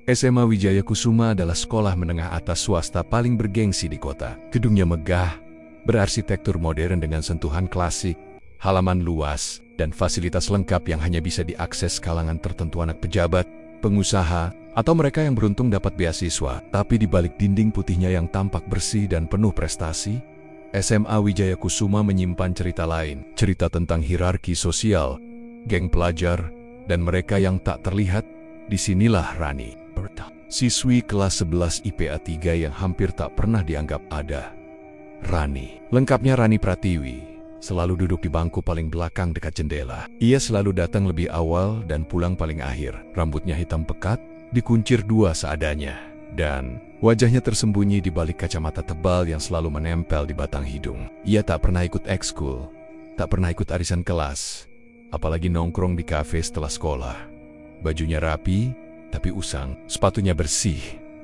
SMA Wijaya Kusuma adalah sekolah menengah atas swasta paling bergengsi di kota. Gedungnya megah, berarsitektur modern dengan sentuhan klasik, halaman luas, dan fasilitas lengkap yang hanya bisa diakses kalangan tertentu anak pejabat, pengusaha, atau mereka yang beruntung dapat beasiswa. Tapi di balik dinding putihnya yang tampak bersih dan penuh prestasi, SMA Wijaya Kusuma menyimpan cerita lain. Cerita tentang hierarki sosial, geng pelajar, dan mereka yang tak terlihat. Disinilah Rani, siswi kelas 11 IPA 3 yang hampir tak pernah dianggap ada. Rani, lengkapnya Rani Pratiwi, selalu duduk di bangku paling belakang dekat jendela. Ia selalu datang lebih awal dan pulang paling akhir. Rambutnya hitam pekat, dikuncir dua seadanya, dan wajahnya tersembunyi di balik kacamata tebal yang selalu menempel di batang hidung. Ia tak pernah ikut ekskul, tak pernah ikut arisan kelas, apalagi nongkrong di kafe setelah sekolah. Bajunya rapi, tapi usang. Sepatunya bersih,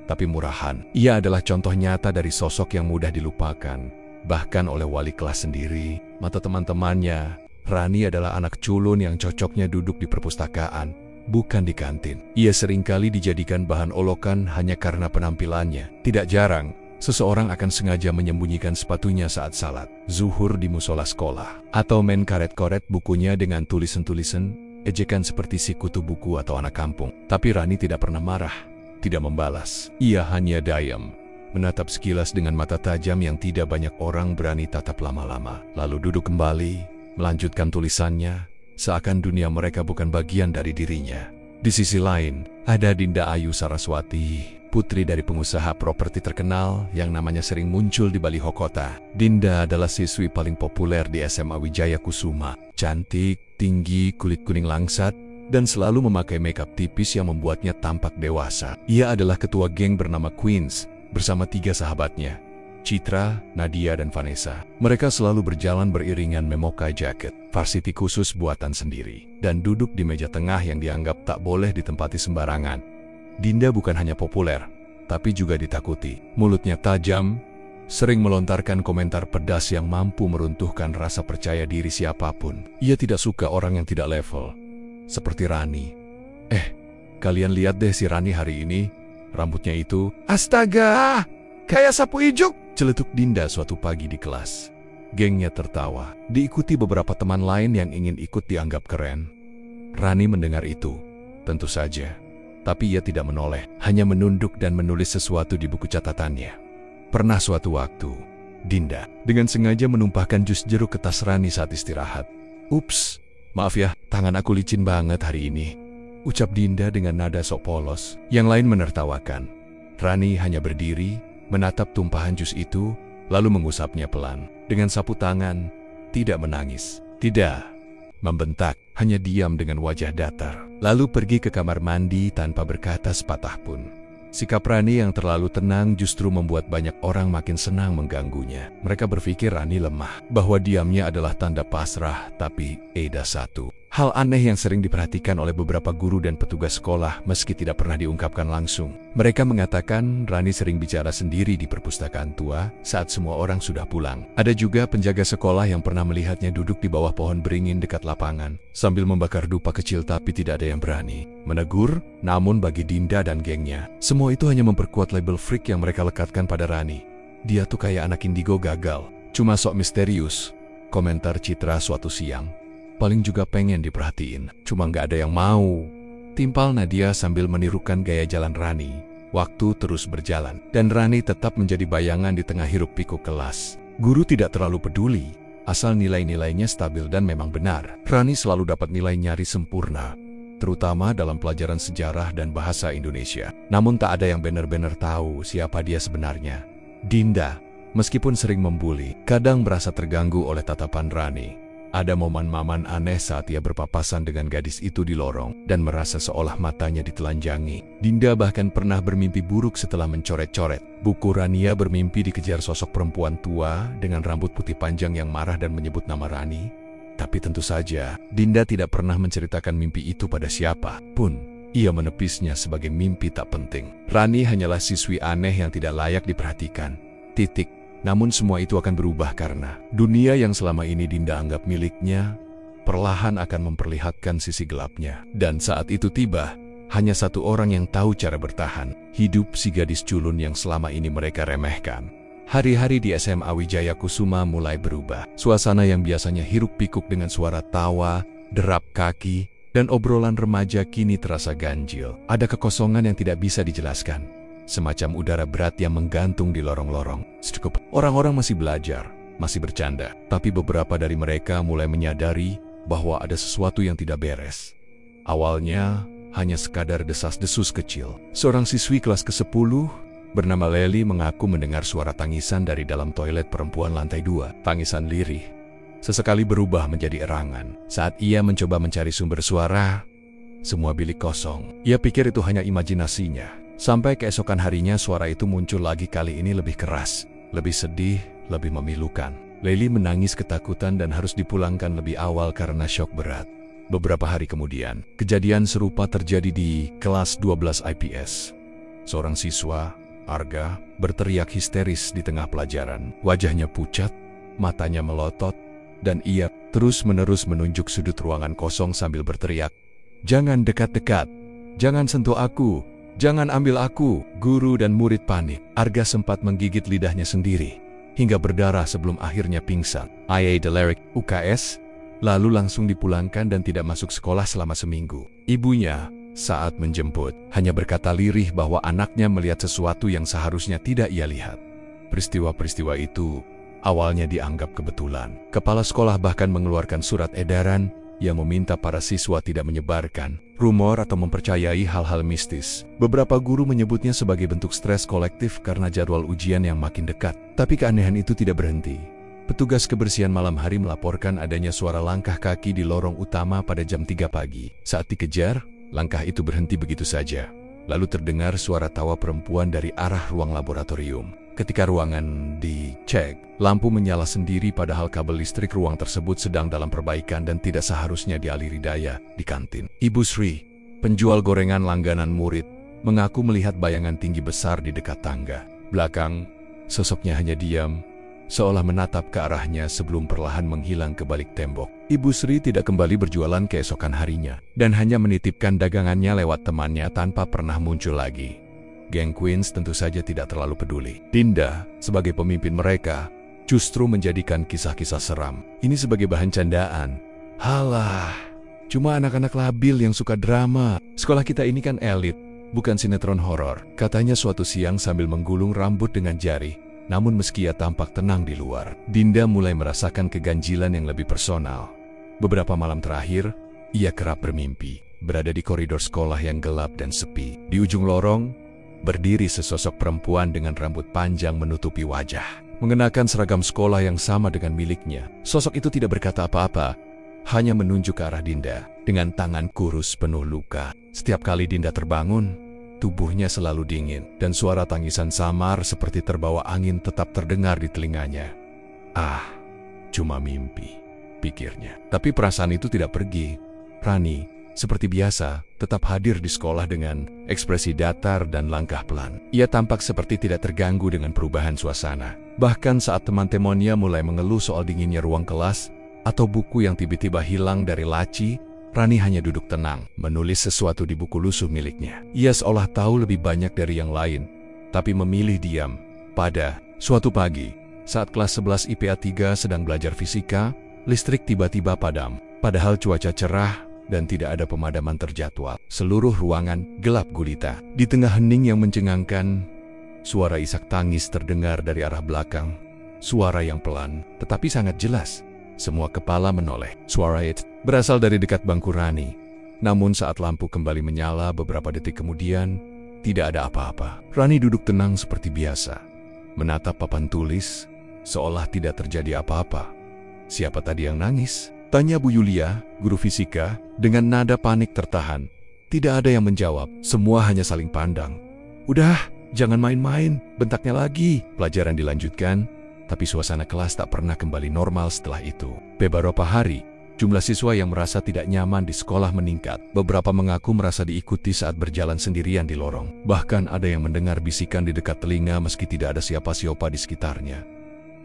tapi murahan. Ia adalah contoh nyata dari sosok yang mudah dilupakan, bahkan oleh wali kelas sendiri. Mata teman-temannya, Rani adalah anak culun yang cocoknya duduk di perpustakaan, bukan di kantin. Ia seringkali dijadikan bahan olokan hanya karena penampilannya. Tidak jarang, seseorang akan sengaja menyembunyikan sepatunya saat salat, zuhur di musola sekolah, atau main karet-koret bukunya dengan tulisan-tulisan ejekan seperti si kutu buku atau anak kampung. Tapi Rani tidak pernah marah, tidak membalas. Ia hanya diam, menatap sekilas dengan mata tajam yang tidak banyak orang berani tatap lama-lama. Lalu duduk kembali, melanjutkan tulisannya, seakan dunia mereka bukan bagian dari dirinya. Di sisi lain, ada Dinda Ayu Saraswati, putri dari pengusaha properti terkenal yang namanya sering muncul di baliho kota. Dinda adalah siswi paling populer di SMA Wijaya Kusuma. Cantik, tinggi, kulit kuning langsat, dan selalu memakai makeup tipis yang membuatnya tampak dewasa. Ia adalah ketua geng bernama Queens, bersama 3 sahabatnya, Citra, Nadia, dan Vanessa. Mereka selalu berjalan beriringan memakai jaket, varsity khusus buatan sendiri, dan duduk di meja tengah yang dianggap tak boleh ditempati sembarangan. Dinda bukan hanya populer, tapi juga ditakuti. Mulutnya tajam, sering melontarkan komentar pedas yang mampu meruntuhkan rasa percaya diri siapapun. Ia tidak suka orang yang tidak level, seperti Rani. Kalian lihat deh si Rani hari ini, rambutnya itu. Astaga, kayak sapu ijuk, celetuk Dinda suatu pagi di kelas. Gengnya tertawa, diikuti beberapa teman lain yang ingin ikut dianggap keren. Rani mendengar itu, tentu saja. Tapi ia tidak menoleh, hanya menunduk dan menulis sesuatu di buku catatannya. Pernah suatu waktu, Dinda dengan sengaja menumpahkan jus jeruk ke tas Rani saat istirahat. Ups, maaf ya, tangan aku licin banget hari ini, ucap Dinda dengan nada sok polos. Yang lain menertawakan. Rani hanya berdiri, menatap tumpahan jus itu, lalu mengusapnya pelan. Dengan sapu tangan, tidak menangis, tidak membentak, hanya diam dengan wajah datar. Lalu pergi ke kamar mandi tanpa berkata sepatah pun. Sikap Rani yang terlalu tenang justru membuat banyak orang makin senang mengganggunya. Mereka berpikir Rani lemah, bahwa diamnya adalah tanda pasrah, tapi ada satu hal aneh yang sering diperhatikan oleh beberapa guru dan petugas sekolah meski tidak pernah diungkapkan langsung. Mereka mengatakan Rani sering bicara sendiri di perpustakaan tua saat semua orang sudah pulang. Ada juga penjaga sekolah yang pernah melihatnya duduk di bawah pohon beringin dekat lapangan, sambil membakar dupa kecil tapi tidak ada yang berani menegur. Namun bagi Dinda dan gengnya, semua itu hanya memperkuat label freak yang mereka lekatkan pada Rani. Dia tuh kayak anak indigo gagal, cuma sok misterius, komentar Citra suatu siang. Paling juga pengen diperhatiin, cuma nggak ada yang mau, timpal Nadia sambil menirukan gaya jalan Rani. Waktu terus berjalan, dan Rani tetap menjadi bayangan di tengah hiruk-pikuk kelas. Guru tidak terlalu peduli, asal nilai-nilainya stabil dan memang benar. Rani selalu dapat nilai nyaris sempurna, terutama dalam pelajaran sejarah dan bahasa Indonesia. Namun tak ada yang benar-benar tahu siapa dia sebenarnya. Dinda, meskipun sering membuli, kadang merasa terganggu oleh tatapan Rani. Ada momen-momen aneh saat ia berpapasan dengan gadis itu di lorong dan merasa seolah matanya ditelanjangi. Dinda bahkan pernah bermimpi buruk setelah mencoret-coret buku. Rania bermimpi dikejar sosok perempuan tua dengan rambut putih panjang yang marah dan menyebut nama Rani. Tapi tentu saja, Dinda tidak pernah menceritakan mimpi itu pada siapa pun. Ia menepisnya sebagai mimpi tak penting. Rani hanyalah siswi aneh yang tidak layak diperhatikan. Titik. Namun semua itu akan berubah karena dunia yang selama ini Dinda anggap miliknya perlahan akan memperlihatkan sisi gelapnya. Dan saat itu tiba, Hanya satu orang yang tahu cara bertahan, hidup si gadis culun yang selama ini mereka remehkan. Hari-hari di SMA Wijaya Kusuma mulai berubah. Suasana yang biasanya hiruk-pikuk dengan suara tawa, derap kaki, dan obrolan remaja kini terasa ganjil. Ada kekosongan yang tidak bisa dijelaskan. Semacam udara berat yang menggantung di lorong-lorong. Orang-orang masih belajar, masih bercanda. Tapi beberapa dari mereka mulai menyadari bahwa ada sesuatu yang tidak beres. Awalnya, hanya sekadar desas-desus kecil. Seorang siswi kelas ke-10 bernama Lely mengaku mendengar suara tangisan dari dalam toilet perempuan lantai 2. Tangisan lirih sesekali berubah menjadi erangan. Saat ia mencoba mencari sumber suara, semua bilik kosong. Ia pikir itu hanya imajinasinya. Sampai keesokan harinya suara itu muncul lagi, kali ini lebih keras, lebih sedih, lebih memilukan. Lely menangis ketakutan dan harus dipulangkan lebih awal karena syok berat. Beberapa hari kemudian, kejadian serupa terjadi di kelas 12 IPS. Seorang siswa, Arga, berteriak histeris di tengah pelajaran. Wajahnya pucat, matanya melotot, dan ia terus-menerus menunjuk sudut ruangan kosong sambil berteriak, "Jangan dekat-dekat, jangan sentuh aku, jangan ambil aku." Guru dan murid panik. Arga sempat menggigit lidahnya sendiri, hingga berdarah sebelum akhirnya pingsan. IA Deleric, UKS, lalu langsung dipulangkan dan tidak masuk sekolah selama seminggu. Ibunya, saat menjemput, hanya berkata lirih bahwa anaknya melihat sesuatu yang seharusnya tidak ia lihat. Peristiwa-peristiwa itu awalnya dianggap kebetulan. Kepala sekolah bahkan mengeluarkan surat edaran yang meminta para siswa tidak menyebarkan rumor atau mempercayai hal-hal mistis. Beberapa guru menyebutnya sebagai bentuk stres kolektif karena jadwal ujian yang makin dekat. Tapi keanehan itu tidak berhenti. Petugas kebersihan malam hari melaporkan adanya suara langkah kaki di lorong utama pada jam 3 pagi. Saat dikejar, langkah itu berhenti begitu saja. Lalu terdengar suara tawa perempuan dari arah ruang laboratorium. Ketika ruangan dicek, lampu menyala sendiri padahal kabel listrik ruang tersebut sedang dalam perbaikan dan tidak seharusnya dialiri daya di kantin. Ibu Sri, penjual gorengan langganan murid, mengaku melihat bayangan tinggi besar di dekat tangga. Belakang, sosoknya hanya diam, seolah menatap ke arahnya sebelum perlahan menghilang ke balik tembok. Ibu Sri tidak kembali berjualan keesokan harinya, dan hanya menitipkan dagangannya lewat temannya tanpa pernah muncul lagi. Geng Queens tentu saja tidak terlalu peduli. Dinda, sebagai pemimpin mereka, justru menjadikan kisah-kisah seram ini sebagai bahan candaan. Halah, cuma anak-anak labil yang suka drama. Sekolah kita ini kan elit, bukan sinetron horor, katanya suatu siang sambil menggulung rambut dengan jari. Namun meski ia tampak tenang di luar, Dinda mulai merasakan keganjilan yang lebih personal. Beberapa malam terakhir, ia kerap bermimpi berada di koridor sekolah yang gelap dan sepi. Di ujung lorong, berdiri sesosok perempuan dengan rambut panjang menutupi wajah, mengenakan seragam sekolah yang sama dengan miliknya. Sosok itu tidak berkata apa-apa, hanya menunjuk ke arah Dinda dengan tangan kurus penuh luka. Setiap kali Dinda terbangun, tubuhnya selalu dingin, dan suara tangisan samar seperti terbawa angin tetap terdengar di telinganya. Ah, cuma mimpi, pikirnya. Tapi perasaan itu tidak pergi. Rani, seperti biasa, tetap hadir di sekolah dengan ekspresi datar dan langkah pelan. Ia tampak seperti tidak terganggu dengan perubahan suasana. Bahkan saat teman-temannya mulai mengeluh soal dinginnya ruang kelas atau buku yang tiba-tiba hilang dari laci, Rani hanya duduk tenang, menulis sesuatu di buku lusuh miliknya. Ia seolah tahu lebih banyak dari yang lain, tapi memilih diam. Pada suatu pagi, saat kelas 11 IPA 3 sedang belajar fisika, listrik tiba-tiba padam. Padahal cuaca cerah dan tidak ada pemadaman terjadwal. Seluruh ruangan gelap gulita. Di tengah hening yang mencengangkan, suara isak tangis terdengar dari arah belakang. Suara yang pelan, tetapi sangat jelas. Semua kepala menoleh. Suara itu berasal dari dekat bangku Rani. Namun saat lampu kembali menyala beberapa detik kemudian, tidak ada apa-apa. Rani duduk tenang seperti biasa, menatap papan tulis, seolah tidak terjadi apa-apa. Siapa tadi yang nangis? Tanya Bu Yulia, guru fisika, dengan nada panik tertahan. Tidak ada yang menjawab, semua hanya saling pandang. "Udah, jangan main-main," bentaknya lagi. Pelajaran dilanjutkan, tapi suasana kelas tak pernah kembali normal setelah itu. Beberapa hari, jumlah siswa yang merasa tidak nyaman di sekolah meningkat. Beberapa mengaku merasa diikuti saat berjalan sendirian di lorong. Bahkan ada yang mendengar bisikan di dekat telinga meski tidak ada siapa-siapa di sekitarnya.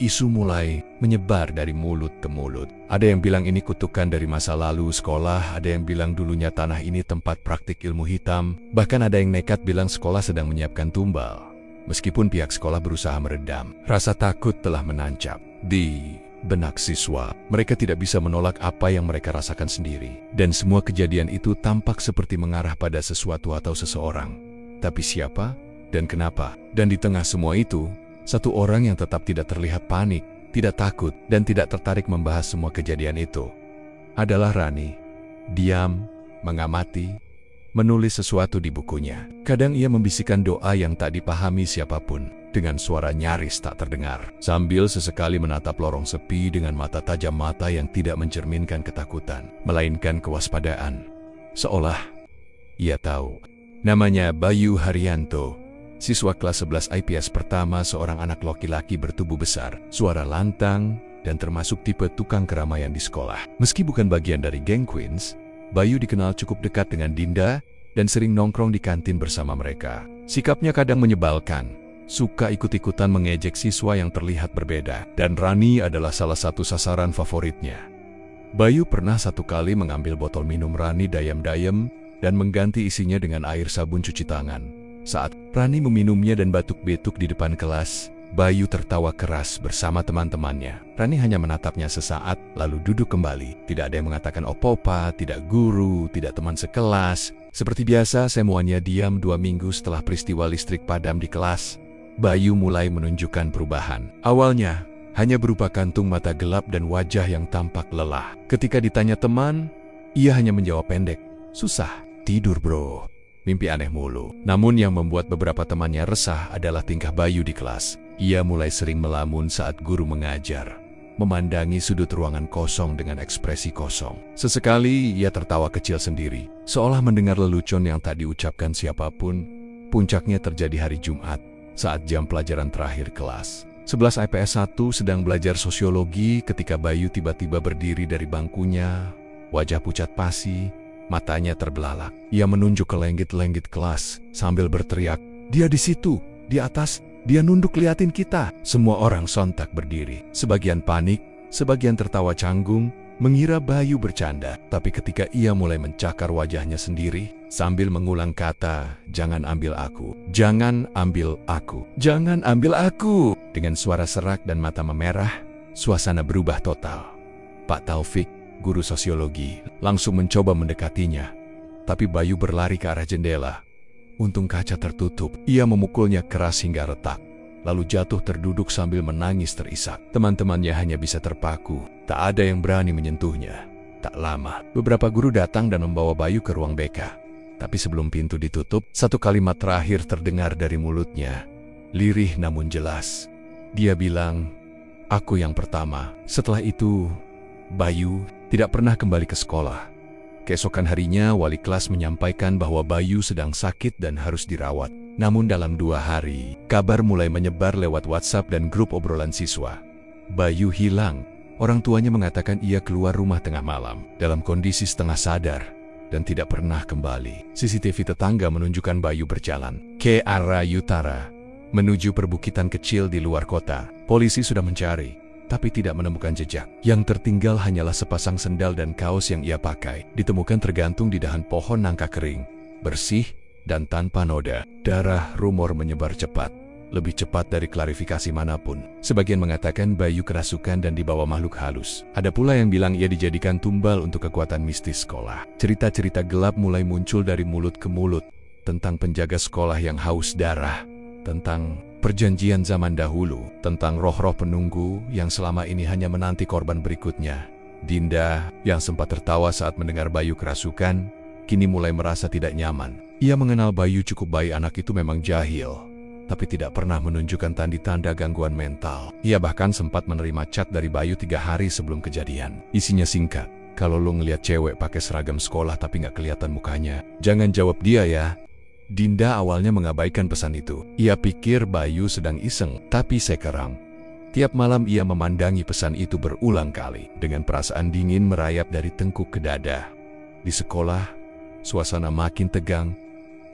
Isu mulai menyebar dari mulut ke mulut. Ada yang bilang ini kutukan dari masa lalu sekolah, ada yang bilang dulunya tanah ini tempat praktik ilmu hitam, bahkan ada yang nekat bilang sekolah sedang menyiapkan tumbal. Meskipun pihak sekolah berusaha meredam, rasa takut telah menancap di benak siswa. Mereka tidak bisa menolak apa yang mereka rasakan sendiri. Dan semua kejadian itu tampak seperti mengarah pada sesuatu atau seseorang. Tapi siapa dan kenapa? Dan di tengah semua itu, satu orang yang tetap tidak terlihat panik, tidak takut, dan tidak tertarik membahas semua kejadian itu adalah Rani. Diam, mengamati, menulis sesuatu di bukunya. Kadang ia membisikkan doa yang tak dipahami siapapun, dengan suara nyaris tak terdengar, sambil sesekali menatap lorong sepi dengan mata tajam, mata yang tidak mencerminkan ketakutan, melainkan kewaspadaan. Seolah ia tahu. Namanya Bayu Haryanto, siswa kelas 11 IPS pertama, seorang anak laki-laki bertubuh besar, suara lantang, dan termasuk tipe tukang keramaian di sekolah. Meski bukan bagian dari geng Queens, Bayu dikenal cukup dekat dengan Dinda dan sering nongkrong di kantin bersama mereka. Sikapnya kadang menyebalkan, suka ikut-ikutan mengejek siswa yang terlihat berbeda, dan Rani adalah salah satu sasaran favoritnya. Bayu pernah satu kali mengambil botol minum Rani dayam-dayam dan mengganti isinya dengan air sabun cuci tangan. Saat Rani meminumnya dan batuk-betuk di depan kelas, Bayu tertawa keras bersama teman-temannya. Rani hanya menatapnya sesaat, lalu duduk kembali. Tidak ada yang mengatakan opa-opa, tidak guru, tidak teman sekelas. Seperti biasa, semuanya diam. 2 minggu setelah peristiwa listrik padam di kelas, Bayu mulai menunjukkan perubahan. Awalnya, hanya berupa kantung mata gelap dan wajah yang tampak lelah. Ketika ditanya teman, ia hanya menjawab pendek, "Susah tidur bro. Mimpi aneh mulu." Namun yang membuat beberapa temannya resah adalah tingkah Bayu di kelas. Ia mulai sering melamun saat guru mengajar, memandangi sudut ruangan kosong dengan ekspresi kosong. Sesekali ia tertawa kecil sendiri, seolah mendengar lelucon yang tak diucapkan siapapun. Puncaknya terjadi hari Jumat, saat jam pelajaran terakhir kelas. 11 IPS 1 sedang belajar sosiologi ketika Bayu tiba-tiba berdiri dari bangkunya, wajah pucat pasi, matanya terbelalak. Ia menunjuk ke lenggit-lenggit kelas sambil berteriak, "Dia di situ, di atas, dia nunduk liatin kita." Semua orang sontak berdiri. Sebagian panik, sebagian tertawa canggung, mengira Bayu bercanda. Tapi ketika ia mulai mencakar wajahnya sendiri, sambil mengulang kata, "Jangan ambil aku, jangan ambil aku, jangan ambil aku." Dengan suara serak dan mata memerah, suasana berubah total. Pak Taufik, guru sosiologi, langsung mencoba mendekatinya. Tapi Bayu berlari ke arah jendela. Untung kaca tertutup, ia memukulnya keras hingga retak, lalu jatuh terduduk sambil menangis terisak. Teman-temannya hanya bisa terpaku, tak ada yang berani menyentuhnya. Tak lama, beberapa guru datang dan membawa Bayu ke ruang BK. Tapi sebelum pintu ditutup, satu kalimat terakhir terdengar dari mulutnya, lirih namun jelas. Dia bilang, "Aku yang pertama." Setelah itu, Bayu tidak pernah kembali ke sekolah. Keesokan harinya, wali kelas menyampaikan bahwa Bayu sedang sakit dan harus dirawat. Namun dalam 2 hari, kabar mulai menyebar lewat WhatsApp dan grup obrolan siswa. Bayu hilang. Orang tuanya mengatakan ia keluar rumah tengah malam, dalam kondisi setengah sadar, dan tidak pernah kembali. CCTV tetangga menunjukkan Bayu berjalan ke arah utara, menuju perbukitan kecil di luar kota. Polisi sudah mencari, tapi tidak menemukan jejak. Yang tertinggal hanyalah sepasang sendal dan kaos yang ia pakai. Ditemukan tergantung di dahan pohon nangka kering, bersih dan tanpa noda. Darah rumor menyebar cepat, lebih cepat dari klarifikasi manapun. Sebagian mengatakan Bayu kerasukan dan dibawa makhluk halus. Ada pula yang bilang ia dijadikan tumbal untuk kekuatan mistis sekolah. Cerita-cerita gelap mulai muncul dari mulut ke mulut, tentang penjaga sekolah yang haus darah, tentang perjanjian zaman dahulu, tentang roh-roh penunggu yang selama ini hanya menanti korban berikutnya. Dinda, yang sempat tertawa saat mendengar Bayu kerasukan, kini mulai merasa tidak nyaman. Ia mengenal Bayu cukup baik. Anak itu memang jahil, tapi tidak pernah menunjukkan tanda-tanda gangguan mental. Ia bahkan sempat menerima chat dari Bayu 3 hari sebelum kejadian. Isinya singkat, "Kalau lo ngeliat cewek pakai seragam sekolah tapi nggak kelihatan mukanya, jangan jawab dia ya." Dinda awalnya mengabaikan pesan itu. Ia pikir Bayu sedang iseng, tapi sekarang, tiap malam ia memandangi pesan itu berulang kali. Dengan perasaan dingin merayap dari tengkuk ke dada. Di sekolah, suasana makin tegang.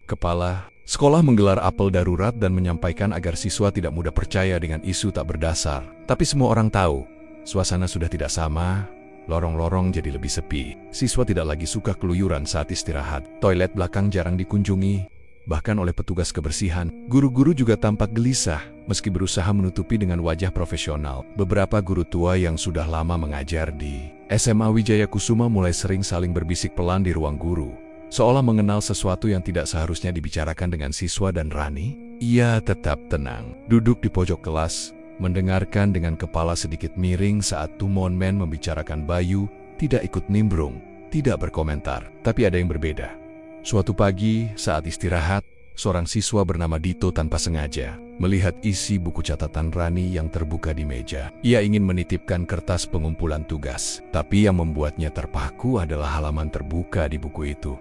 Kepala Sekolah menggelar apel darurat dan menyampaikan agar siswa tidak mudah percaya dengan isu tak berdasar. Tapi semua orang tahu, suasana sudah tidak sama, lorong-lorong jadi lebih sepi. Siswa tidak lagi suka keluyuran saat istirahat. Toilet belakang jarang dikunjungi, bahkan oleh petugas kebersihan. Guru-guru juga tampak gelisah, meski berusaha menutupi dengan wajah profesional. Beberapa guru tua yang sudah lama mengajar di SMA Wijaya Kusuma mulai sering saling berbisik pelan di ruang guru. Seolah mengenal sesuatu yang tidak seharusnya dibicarakan dengan siswa dan Rani. Ia tetap tenang, duduk di pojok kelas, mendengarkan dengan kepala sedikit miring saat Tumonmen membicarakan Bayu, tidak ikut nimbrung, tidak berkomentar. Tapi ada yang berbeda. Suatu pagi, saat istirahat, seorang siswa bernama Dito tanpa sengaja melihat isi buku catatan Rani yang terbuka di meja. Ia ingin menitipkan kertas pengumpulan tugas, tapi yang membuatnya terpaku adalah halaman terbuka di buku itu.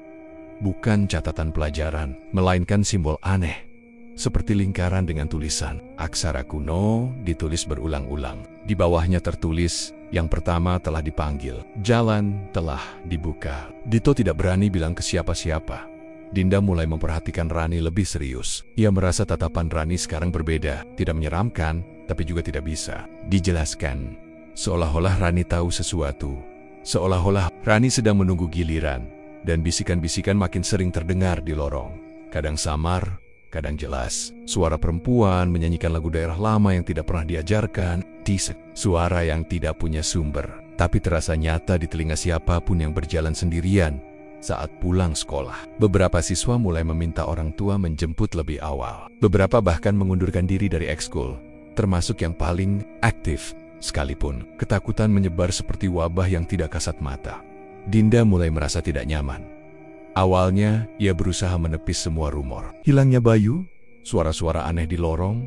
Bukan catatan pelajaran, melainkan simbol aneh, seperti lingkaran dengan tulisan aksara kuno ditulis berulang-ulang. Di bawahnya tertulis, yang pertama telah dipanggil, jalan telah dibuka. Dito tidak berani bilang ke siapa-siapa. Dinda mulai memperhatikan Rani lebih serius. Ia merasa tatapan Rani sekarang berbeda, tidak menyeramkan, tapi juga tidak bisa dijelaskan. Seolah-olah Rani tahu sesuatu. Seolah-olah Rani sedang menunggu giliran. Dan bisikan-bisikan makin sering terdengar di lorong. Kadang samar, kadang jelas. Suara perempuan menyanyikan lagu daerah lama yang tidak pernah diajarkan. Tisek, suara yang tidak punya sumber, tapi terasa nyata di telinga siapapun yang berjalan sendirian saat pulang sekolah. Beberapa siswa mulai meminta orang tua menjemput lebih awal. Beberapa bahkan mengundurkan diri dari ekskul, termasuk yang paling aktif. Sekalipun, ketakutan menyebar seperti wabah yang tidak kasat mata. Dinda mulai merasa tidak nyaman. Awalnya, ia berusaha menepis semua rumor. Hilangnya Bayu, suara-suara aneh di lorong,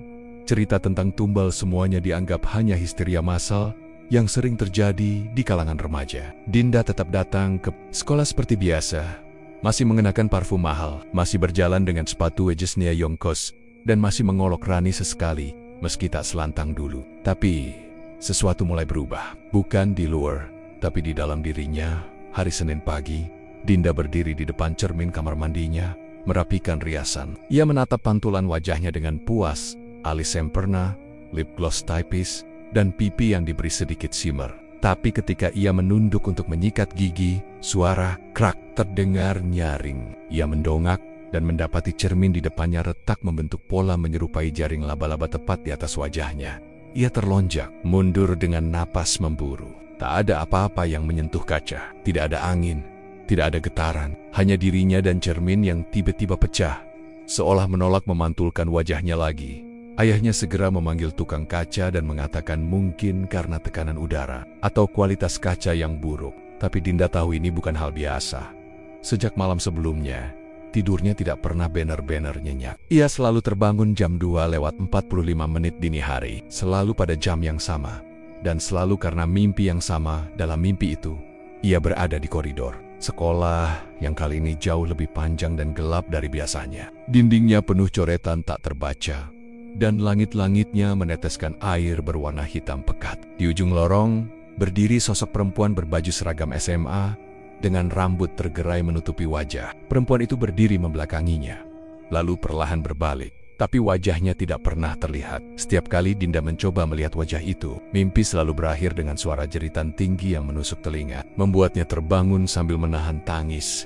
cerita tentang tumbal semuanya dianggap hanya histeria massal yang sering terjadi di kalangan remaja. Dinda tetap datang ke sekolah seperti biasa, masih mengenakan parfum mahal, masih berjalan dengan sepatu Wejesnia Yongkos, dan masih mengolok Rani sesekali, meski tak selantang dulu. Tapi, sesuatu mulai berubah. Bukan di luar, tapi di dalam dirinya. Hari Senin pagi, Dinda berdiri di depan cermin kamar mandinya, merapikan riasan. Ia menatap pantulan wajahnya dengan puas, alis semperna, lip gloss tipis, dan pipi yang diberi sedikit shimmer. Tapi ketika ia menunduk untuk menyikat gigi, suara krak terdengar nyaring. Ia mendongak dan mendapati cermin di depannya retak membentuk pola menyerupai jaring laba-laba tepat di atas wajahnya. Ia terlonjak, mundur dengan napas memburu. Tak ada apa-apa yang menyentuh kaca, tidak ada angin, tidak ada getaran, hanya dirinya dan cermin yang tiba-tiba pecah, seolah menolak memantulkan wajahnya lagi. Ayahnya segera memanggil tukang kaca dan mengatakan mungkin karena tekanan udara atau kualitas kaca yang buruk. Tapi Dinda tahu ini bukan hal biasa. Sejak malam sebelumnya, tidurnya tidak pernah benar-benar nyenyak. Ia selalu terbangun jam 2:45 dini hari, selalu pada jam yang sama. Dan selalu karena mimpi yang sama. Dalam mimpi itu, ia berada di koridor sekolah yang kali ini jauh lebih panjang dan gelap dari biasanya. Dindingnya penuh coretan tak terbaca, dan langit-langitnya meneteskan air berwarna hitam pekat. Di ujung lorong, berdiri sosok perempuan berbaju seragam SMA, dengan rambut tergerai menutupi wajah. Perempuan itu berdiri membelakanginya, lalu perlahan berbalik. Tapi wajahnya tidak pernah terlihat. Setiap kali Dinda mencoba melihat wajah itu, mimpi selalu berakhir dengan suara jeritan tinggi yang menusuk telinga, membuatnya terbangun sambil menahan tangis.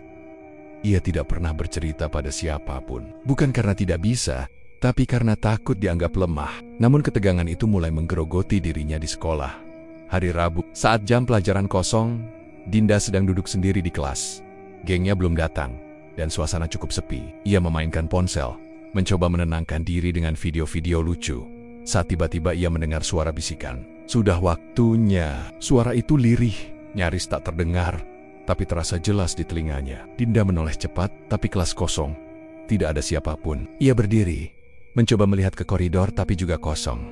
Ia tidak pernah bercerita pada siapapun. Bukan karena tidak bisa, tapi karena takut dianggap lemah. Namun ketegangan itu mulai menggerogoti dirinya di sekolah. Hari Rabu, saat jam pelajaran kosong, Dinda sedang duduk sendiri di kelas. Gengnya belum datang, dan suasana cukup sepi. Ia memainkan ponsel, mencoba menenangkan diri dengan video-video lucu. Saat tiba-tiba ia mendengar suara bisikan. Sudah waktunya. Suara itu lirih, nyaris tak terdengar, tapi terasa jelas di telinganya. Dinda menoleh cepat, tapi kelas kosong. Tidak ada siapapun. Ia berdiri, mencoba melihat ke koridor tapi juga kosong.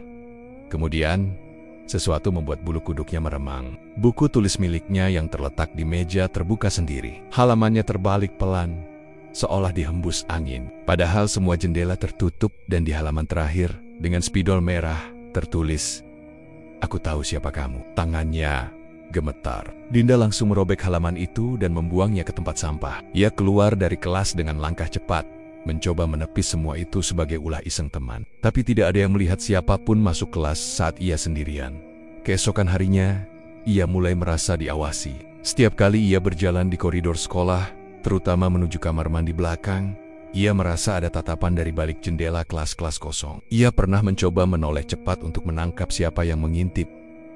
Kemudian, sesuatu membuat bulu kuduknya meremang. Buku tulis miliknya yang terletak di meja terbuka sendiri. Halamannya terbalik pelan, seolah dihembus angin. Padahal semua jendela tertutup dan di halaman terakhir, dengan spidol merah, tertulis, "Aku tahu siapa kamu." Tangannya gemetar. Dinda langsung merobek halaman itu dan membuangnya ke tempat sampah. Ia keluar dari kelas dengan langkah cepat, mencoba menepis semua itu sebagai ulah iseng teman. Tapi tidak ada yang melihat siapapun masuk kelas saat ia sendirian. Keesokan harinya, ia mulai merasa diawasi. Setiap kali ia berjalan di koridor sekolah, terutama menuju kamar mandi belakang, ia merasa ada tatapan dari balik jendela kelas-kelas kosong. Ia pernah mencoba menoleh cepat untuk menangkap siapa yang mengintip,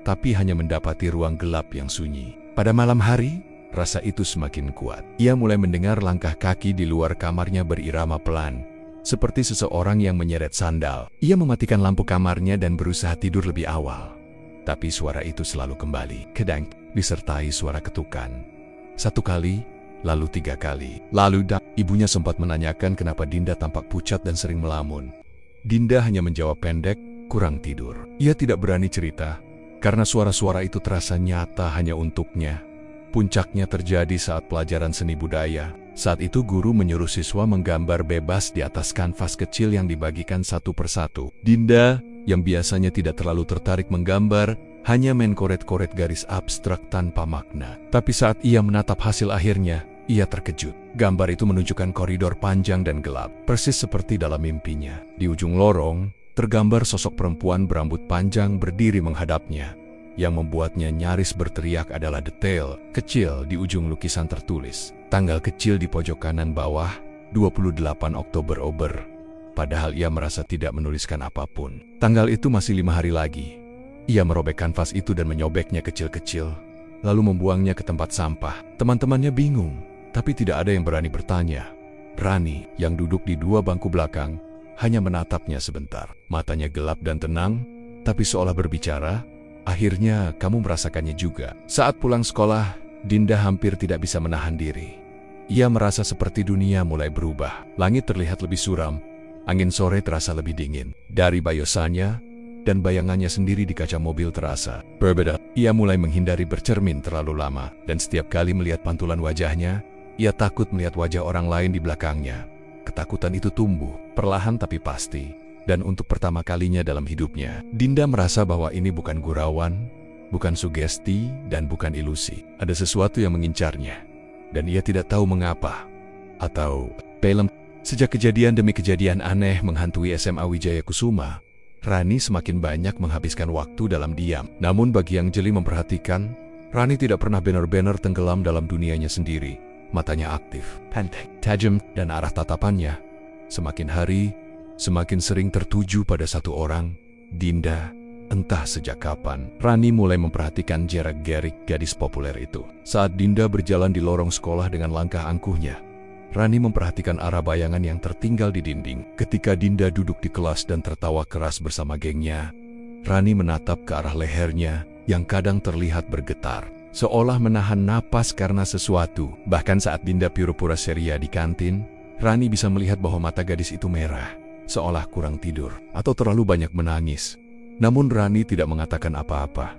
tapi hanya mendapati ruang gelap yang sunyi. Pada malam hari, rasa itu semakin kuat. Ia mulai mendengar langkah kaki di luar kamarnya berirama pelan, seperti seseorang yang menyeret sandal. Ia mematikan lampu kamarnya dan berusaha tidur lebih awal. Tapi suara itu selalu kembali, kadang disertai suara ketukan. 1 kali, lalu 3 kali. Lalu ibunya sempat menanyakan kenapa Dinda tampak pucat dan sering melamun. Dinda hanya menjawab pendek, kurang tidur. Ia tidak berani cerita, karena suara-suara itu terasa nyata hanya untuknya. Puncaknya terjadi saat pelajaran seni budaya. Saat itu guru menyuruh siswa menggambar bebas di atas kanvas kecil yang dibagikan satu persatu. Dinda, yang biasanya tidak terlalu tertarik menggambar, hanya main koret-koret garis abstrak tanpa makna. Tapi saat ia menatap hasil akhirnya, ia terkejut. Gambar itu menunjukkan koridor panjang dan gelap, persis seperti dalam mimpinya. Di ujung lorong, tergambar sosok perempuan berambut panjang berdiri menghadapnya. Yang membuatnya nyaris berteriak adalah detail kecil di ujung lukisan tertulis. Tanggal kecil di pojok kanan bawah, 28 Oktober Ober. Padahal ia merasa tidak menuliskan apapun. Tanggal itu masih 5 hari lagi. Ia merobek kanvas itu dan menyobeknya kecil-kecil, lalu membuangnya ke tempat sampah. Teman-temannya bingung, tapi tidak ada yang berani bertanya. Rani, yang duduk di 2 bangku belakang, hanya menatapnya sebentar. Matanya gelap dan tenang, tapi seolah berbicara, "Akhirnya kamu merasakannya juga." Saat pulang sekolah, Dinda hampir tidak bisa menahan diri. Ia merasa seperti dunia mulai berubah. Langit terlihat lebih suram, angin sore terasa lebih dingin. Dari bayosannya dan bayangannya sendiri di kaca mobil terasa berbeda. Ia mulai menghindari bercermin terlalu lama, dan setiap kali melihat pantulan wajahnya, ia takut melihat wajah orang lain di belakangnya. Ketakutan itu tumbuh, perlahan tapi pasti. Dan untuk pertama kalinya dalam hidupnya, Dinda merasa bahwa ini bukan gurauan, bukan sugesti, dan bukan ilusi. Ada sesuatu yang mengincarnya, dan ia tidak tahu mengapa. Atau film. Sejak kejadian demi kejadian aneh menghantui SMA Wijaya Kusuma, Rani semakin banyak menghabiskan waktu dalam diam. Namun bagi yang jeli memperhatikan, Rani tidak pernah benar-benar tenggelam dalam dunianya sendiri. Matanya aktif, pendek, tajam, dan arah tatapannya semakin hari semakin sering tertuju pada satu orang, Dinda. Entah sejak kapan, Rani mulai memperhatikan gerak-gerik gadis populer itu. Saat Dinda berjalan di lorong sekolah dengan langkah angkuhnya, Rani memperhatikan arah bayangan yang tertinggal di dinding. Ketika Dinda duduk di kelas dan tertawa keras bersama gengnya, Rani menatap ke arah lehernya yang kadang terlihat bergetar, seolah menahan napas karena sesuatu. Bahkan saat Dinda pura-pura ceria di kantin, Rani bisa melihat bahwa mata gadis itu merah, seolah kurang tidur atau terlalu banyak menangis. Namun Rani tidak mengatakan apa-apa.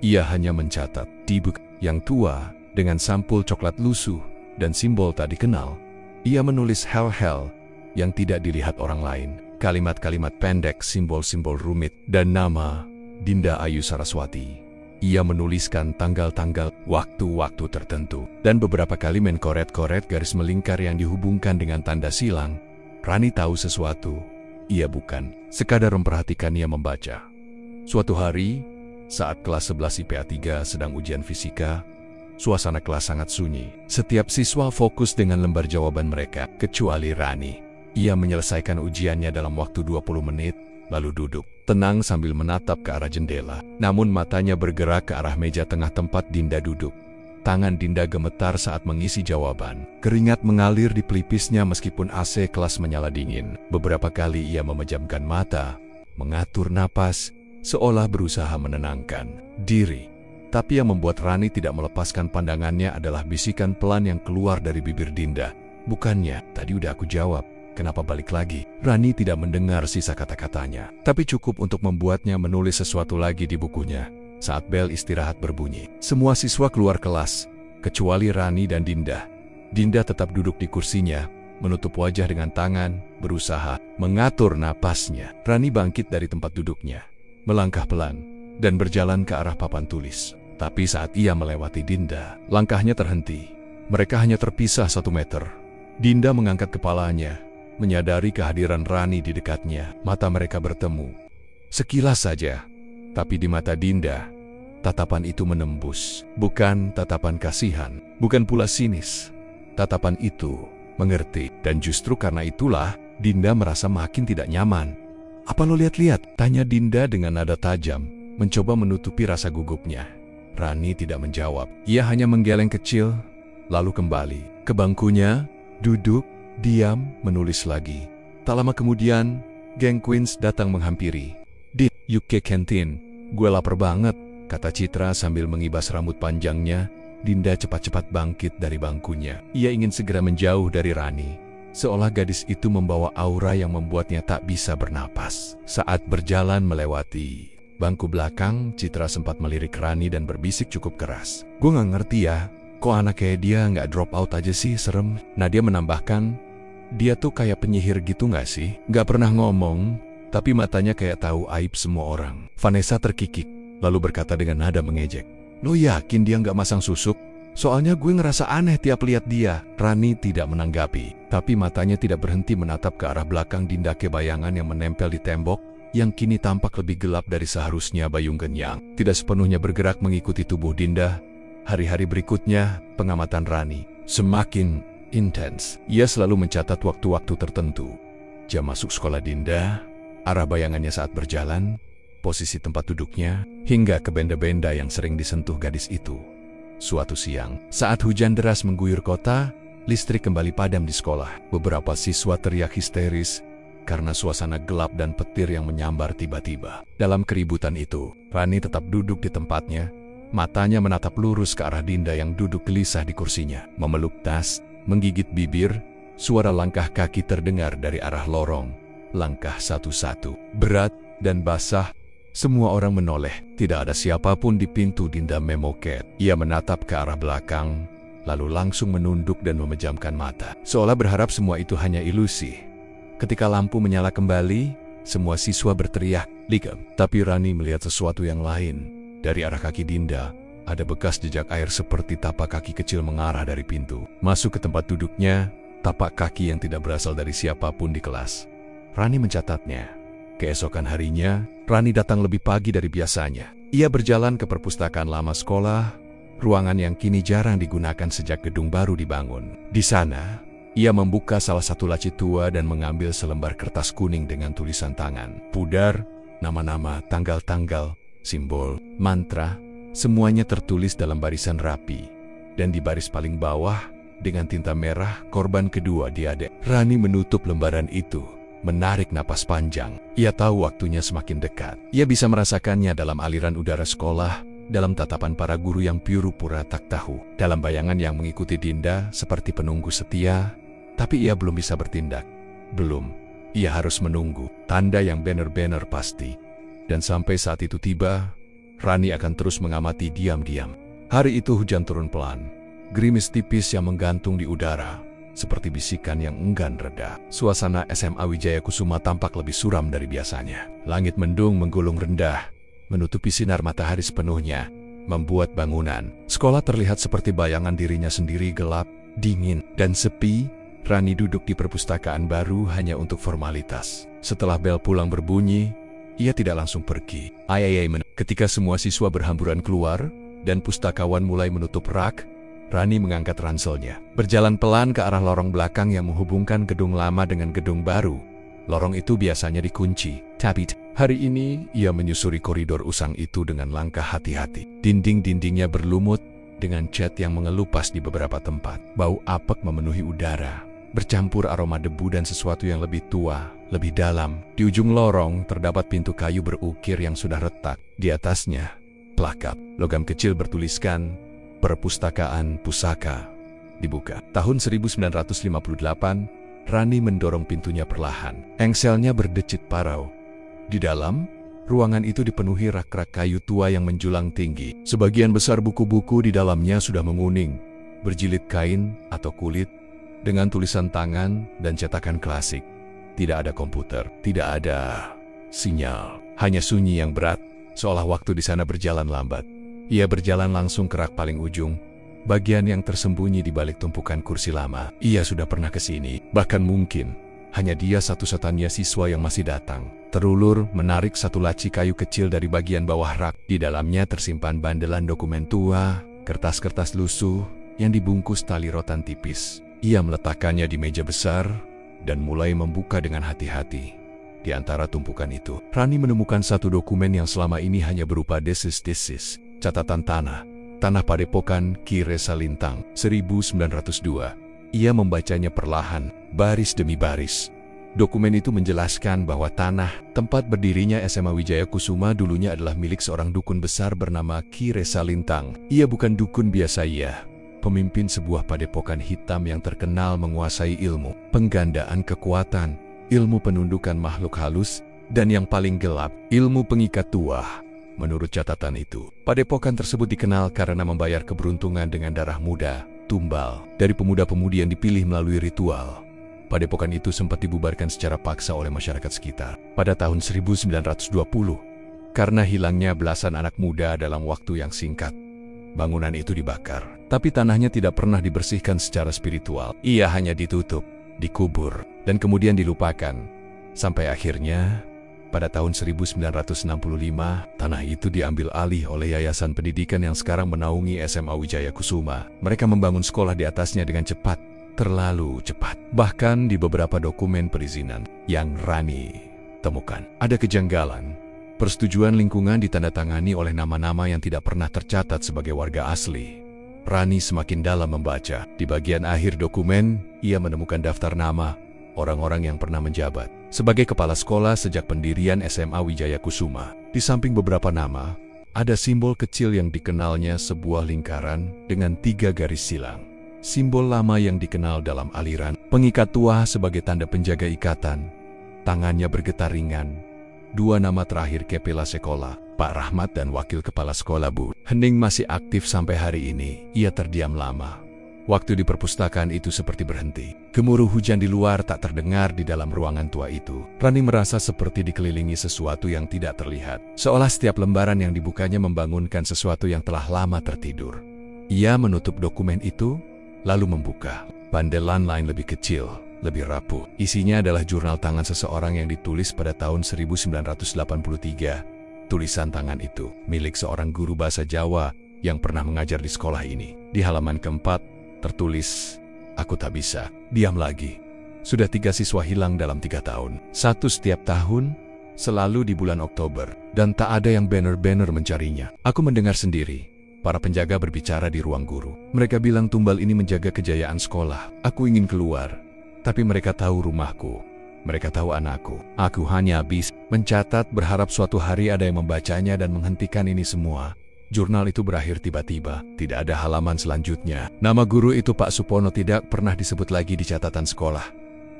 Ia hanya mencatat di buku yang tua dengan sampul coklat lusuh dan simbol tak dikenal. Ia menulis hal-hal yang tidak dilihat orang lain, kalimat-kalimat pendek, simbol-simbol rumit, dan nama Dinda Ayu Saraswati. Ia menuliskan tanggal-tanggal, waktu-waktu tertentu, dan beberapa kali main koret-koret garis melingkar yang dihubungkan dengan tanda silang. Rani tahu sesuatu. Ia bukan sekadar memperhatikan, ia membaca. Suatu hari, saat kelas 11 IPA 3 sedang ujian fisika, suasana kelas sangat sunyi. Setiap siswa fokus dengan lembar jawaban mereka, kecuali Rani. Ia menyelesaikan ujiannya dalam waktu 20 menit, lalu duduk, tenang sambil menatap ke arah jendela. Namun matanya bergerak ke arah meja tengah tempat Dinda duduk. Tangan Dinda gemetar saat mengisi jawaban. Keringat mengalir di pelipisnya meskipun AC kelas menyala dingin. Beberapa kali ia memejamkan mata, mengatur napas, seolah berusaha menenangkan diri. Tapi yang membuat Rani tidak melepaskan pandangannya adalah bisikan pelan yang keluar dari bibir Dinda. "Bukannya, tadi udah aku jawab. Kenapa balik lagi?" Rani tidak mendengar sisa kata-katanya, tapi cukup untuk membuatnya menulis sesuatu lagi di bukunya. Saat bel istirahat berbunyi, semua siswa keluar kelas, kecuali Rani dan Dinda. Dinda tetap duduk di kursinya, menutup wajah dengan tangan, berusaha mengatur napasnya. Rani bangkit dari tempat duduknya, melangkah pelan, dan berjalan ke arah papan tulis. Tapi saat ia melewati Dinda, langkahnya terhenti. Mereka hanya terpisah 1 meter. Dinda mengangkat kepalanya, menyadari kehadiran Rani di dekatnya. Mata mereka bertemu. Sekilas saja, tapi di mata Dinda, tatapan itu menembus. Bukan tatapan kasihan, bukan pula sinis. Tatapan itu mengerti, dan justru karena itulah Dinda merasa makin tidak nyaman. "Apa lo lihat-lihat?" tanya Dinda dengan nada tajam, mencoba menutupi rasa gugupnya. Rani tidak menjawab. Ia hanya menggeleng kecil, lalu kembali ke bangkunya, duduk, diam, menulis lagi. Tak lama kemudian, geng Queens datang menghampiri. "Din, yuk ke kantin. Gue lapar banget," kata Citra sambil mengibas rambut panjangnya. Dinda cepat-cepat bangkit dari bangkunya. Ia ingin segera menjauh dari Rani, seolah gadis itu membawa aura yang membuatnya tak bisa bernapas. Saat berjalan melewati bangku belakang, Citra sempat melirik Rani dan berbisik cukup keras. "Gue gak ngerti ya, kok anak kayak dia gak drop out aja sih, serem." Nadia menambahkan, "Dia tuh kayak penyihir gitu gak sih? Gak pernah ngomong, tapi matanya kayak tahu aib semua orang." Vanessa terkikik, lalu berkata dengan nada mengejek, "Lo yakin dia gak masang susuk? Soalnya gue ngerasa aneh tiap lihat dia." Rani tidak menanggapi, tapi matanya tidak berhenti menatap ke arah belakang Dinda, ke bayangan yang menempel di tembok, yang kini tampak lebih gelap dari seharusnya. Bayung kenyang tidak sepenuhnya bergerak mengikuti tubuh Dinda. Hari-hari berikutnya, pengamatan Rani semakin intens. Ia selalu mencatat waktu-waktu tertentu. Jam masuk sekolah Dinda, arah bayangannya saat berjalan, posisi tempat duduknya, hingga ke benda-benda yang sering disentuh gadis itu. Suatu siang, saat hujan deras mengguyur kota, listrik kembali padam di sekolah. Beberapa siswa teriak histeris karena suasana gelap dan petir yang menyambar tiba-tiba. Dalam keributan itu, Rani tetap duduk di tempatnya, matanya menatap lurus ke arah Dinda yang duduk gelisah di kursinya. Memeluk tas, menggigit bibir, suara langkah kaki terdengar dari arah lorong. Langkah satu-satu, berat dan basah. Semua orang menoleh, tidak ada siapapun di pintu. Dinda memoket. Ia menatap ke arah belakang, lalu langsung menunduk dan memejamkan mata, seolah berharap semua itu hanya ilusi. Ketika lampu menyala kembali, semua siswa berteriak, "Likem!" Tapi Rani melihat sesuatu yang lain. Dari arah kaki Dinda, ada bekas jejak air seperti tapak kaki kecil mengarah dari pintu. Masuk ke tempat duduknya, tapak kaki yang tidak berasal dari siapapun di kelas. Rani mencatatnya. Keesokan harinya, Rani datang lebih pagi dari biasanya. Ia berjalan ke perpustakaan lama sekolah, ruangan yang kini jarang digunakan sejak gedung baru dibangun. Di sana, ia membuka salah satu laci tua dan mengambil selembar kertas kuning dengan tulisan tangan. Pudar, nama-nama, tanggal-tanggal, simbol, mantra, semuanya tertulis dalam barisan rapi. Dan di baris paling bawah, dengan tinta merah, korban kedua diadek. Rani menutup lembaran itu, menarik napas panjang. Ia tahu waktunya semakin dekat. Ia bisa merasakannya dalam aliran udara sekolah, dalam tatapan para guru yang pura-pura tak tahu, dalam bayangan yang mengikuti Dinda seperti penunggu setia. Tapi ia belum bisa bertindak. Belum. Ia harus menunggu tanda yang benar-benar pasti. Dan sampai saat itu tiba, Rani akan terus mengamati diam-diam. Hari itu hujan turun pelan. Gerimis tipis yang menggantung di udara, seperti bisikan yang enggan reda. Suasana SMA Wijaya Kusuma tampak lebih suram dari biasanya. Langit mendung menggulung rendah, menutupi sinar matahari sepenuhnya, membuat bangunan sekolah terlihat seperti bayangan dirinya sendiri, gelap, dingin, dan sepi. Rani duduk di perpustakaan baru hanya untuk formalitas. Setelah bel pulang berbunyi, ia tidak langsung pergi. Ketika semua siswa berhamburan keluar, dan pustakawan mulai menutup rak, Rani mengangkat ranselnya, berjalan pelan ke arah lorong belakang yang menghubungkan gedung lama dengan gedung baru. Lorong itu biasanya dikunci, tapi hari ini ia menyusuri koridor usang itu dengan langkah hati-hati. Dinding-dindingnya berlumut dengan cat yang mengelupas di beberapa tempat. Bau apek memenuhi udara, bercampur aroma debu dan sesuatu yang lebih tua, lebih dalam. Di ujung lorong terdapat pintu kayu berukir yang sudah retak. Di atasnya, plakat logam kecil bertuliskan Perpustakaan Pusaka. Dibuka. Tahun 1958, Rani mendorong pintunya perlahan. Engselnya berdecit parau. Di dalam, ruangan itu dipenuhi rak-rak kayu tua yang menjulang tinggi. Sebagian besar buku-buku di dalamnya sudah menguning, berjilid kain atau kulit, dengan tulisan tangan dan cetakan klasik. Tidak ada komputer, tidak ada sinyal, hanya sunyi yang berat, seolah waktu di sana berjalan lambat. Ia berjalan langsung ke rak paling ujung, bagian yang tersembunyi di balik tumpukan kursi lama. Ia sudah pernah ke sini, bahkan mungkin Hanya dia satu-satunya siswa yang masih datang. Terulur menarik satu laci kayu kecil dari bagian bawah rak. Di dalamnya tersimpan bandelan dokumen tua, kertas-kertas lusuh yang dibungkus tali rotan tipis. Ia meletakkannya di meja besar dan mulai membuka dengan hati-hati. Di antara tumpukan itu, Rani menemukan satu dokumen yang selama ini hanya berupa desis-desis, catatan tanah Padepokan Ki Resalintang, 1902. Ia membacanya perlahan, baris demi baris. Dokumen itu menjelaskan bahwa tanah tempat berdirinya SMA Wijaya Kusuma dulunya adalah milik seorang dukun besar bernama Ki Resalintang. Ia bukan dukun biasa, ia pemimpin sebuah padepokan hitam yang terkenal menguasai ilmu penggandaan kekuatan, ilmu penundukan makhluk halus, dan yang paling gelap, ilmu pengikat tuah. Menurut catatan itu, padepokan tersebut dikenal karena membayar keberuntungan dengan darah muda, tumbal, dari pemuda-pemudi yang dipilih melalui ritual. Padepokan itu sempat dibubarkan secara paksa oleh masyarakat sekitar pada tahun 1920. Karena hilangnya belasan anak muda dalam waktu yang singkat, bangunan itu dibakar. Tapi tanahnya tidak pernah dibersihkan secara spiritual. Ia hanya ditutup, dikubur, dan kemudian dilupakan. Sampai akhirnya, pada tahun 1965, tanah itu diambil alih oleh Yayasan Pendidikan yang sekarang menaungi SMA Wijaya Kusuma. Mereka membangun sekolah di atasnya dengan cepat, terlalu cepat. Bahkan di beberapa dokumen perizinan yang Rani temukan, ada kejanggalan. Persetujuan lingkungan ditandatangani oleh nama-nama yang tidak pernah tercatat sebagai warga asli. Rani semakin dalam membaca. Di bagian akhir dokumen, ia menemukan daftar nama orang-orang yang pernah menjabat sebagai kepala sekolah sejak pendirian SMA Wijaya Kusuma. Di samping beberapa nama, ada simbol kecil yang dikenalnya sebuah lingkaran dengan 3 garis silang. Simbol lama yang dikenal dalam aliran pengikat tuah sebagai tanda penjaga ikatan. Tangannya bergetar ringan. 2 nama terakhir kepala sekolah, Pak Rahmat dan Wakil Kepala Sekolah Bu Hening masih aktif sampai hari ini. Ia terdiam lama. Waktu di perpustakaan itu seperti berhenti. Gemuruh hujan di luar tak terdengar di dalam ruangan tua itu. Rani merasa seperti dikelilingi sesuatu yang tidak terlihat. Seolah setiap lembaran yang dibukanya membangunkan sesuatu yang telah lama tertidur. Ia menutup dokumen itu, lalu membuka. Bandelan lain lebih kecil, lebih rapuh. Isinya adalah jurnal tangan seseorang yang ditulis pada tahun 1983. Tulisan tangan itu milik seorang guru bahasa Jawa yang pernah mengajar di sekolah ini. Di halaman keempat, tertulis, "Aku tak bisa, diam lagi." Sudah 3 siswa hilang dalam 3 tahun. 1 setiap tahun, selalu di bulan Oktober. Dan tak ada yang benar-benar mencarinya. Aku mendengar sendiri. Para penjaga berbicara di ruang guru. Mereka bilang tumbal ini menjaga kejayaan sekolah. Aku ingin keluar. Tapi mereka tahu rumahku. Mereka tahu anakku. Aku hanya habis mencatat berharap suatu hari ada yang membacanya dan menghentikan ini semua. Jurnal itu berakhir tiba-tiba, tidak ada halaman selanjutnya. Nama guru itu Pak Supono tidak pernah disebut lagi di catatan sekolah.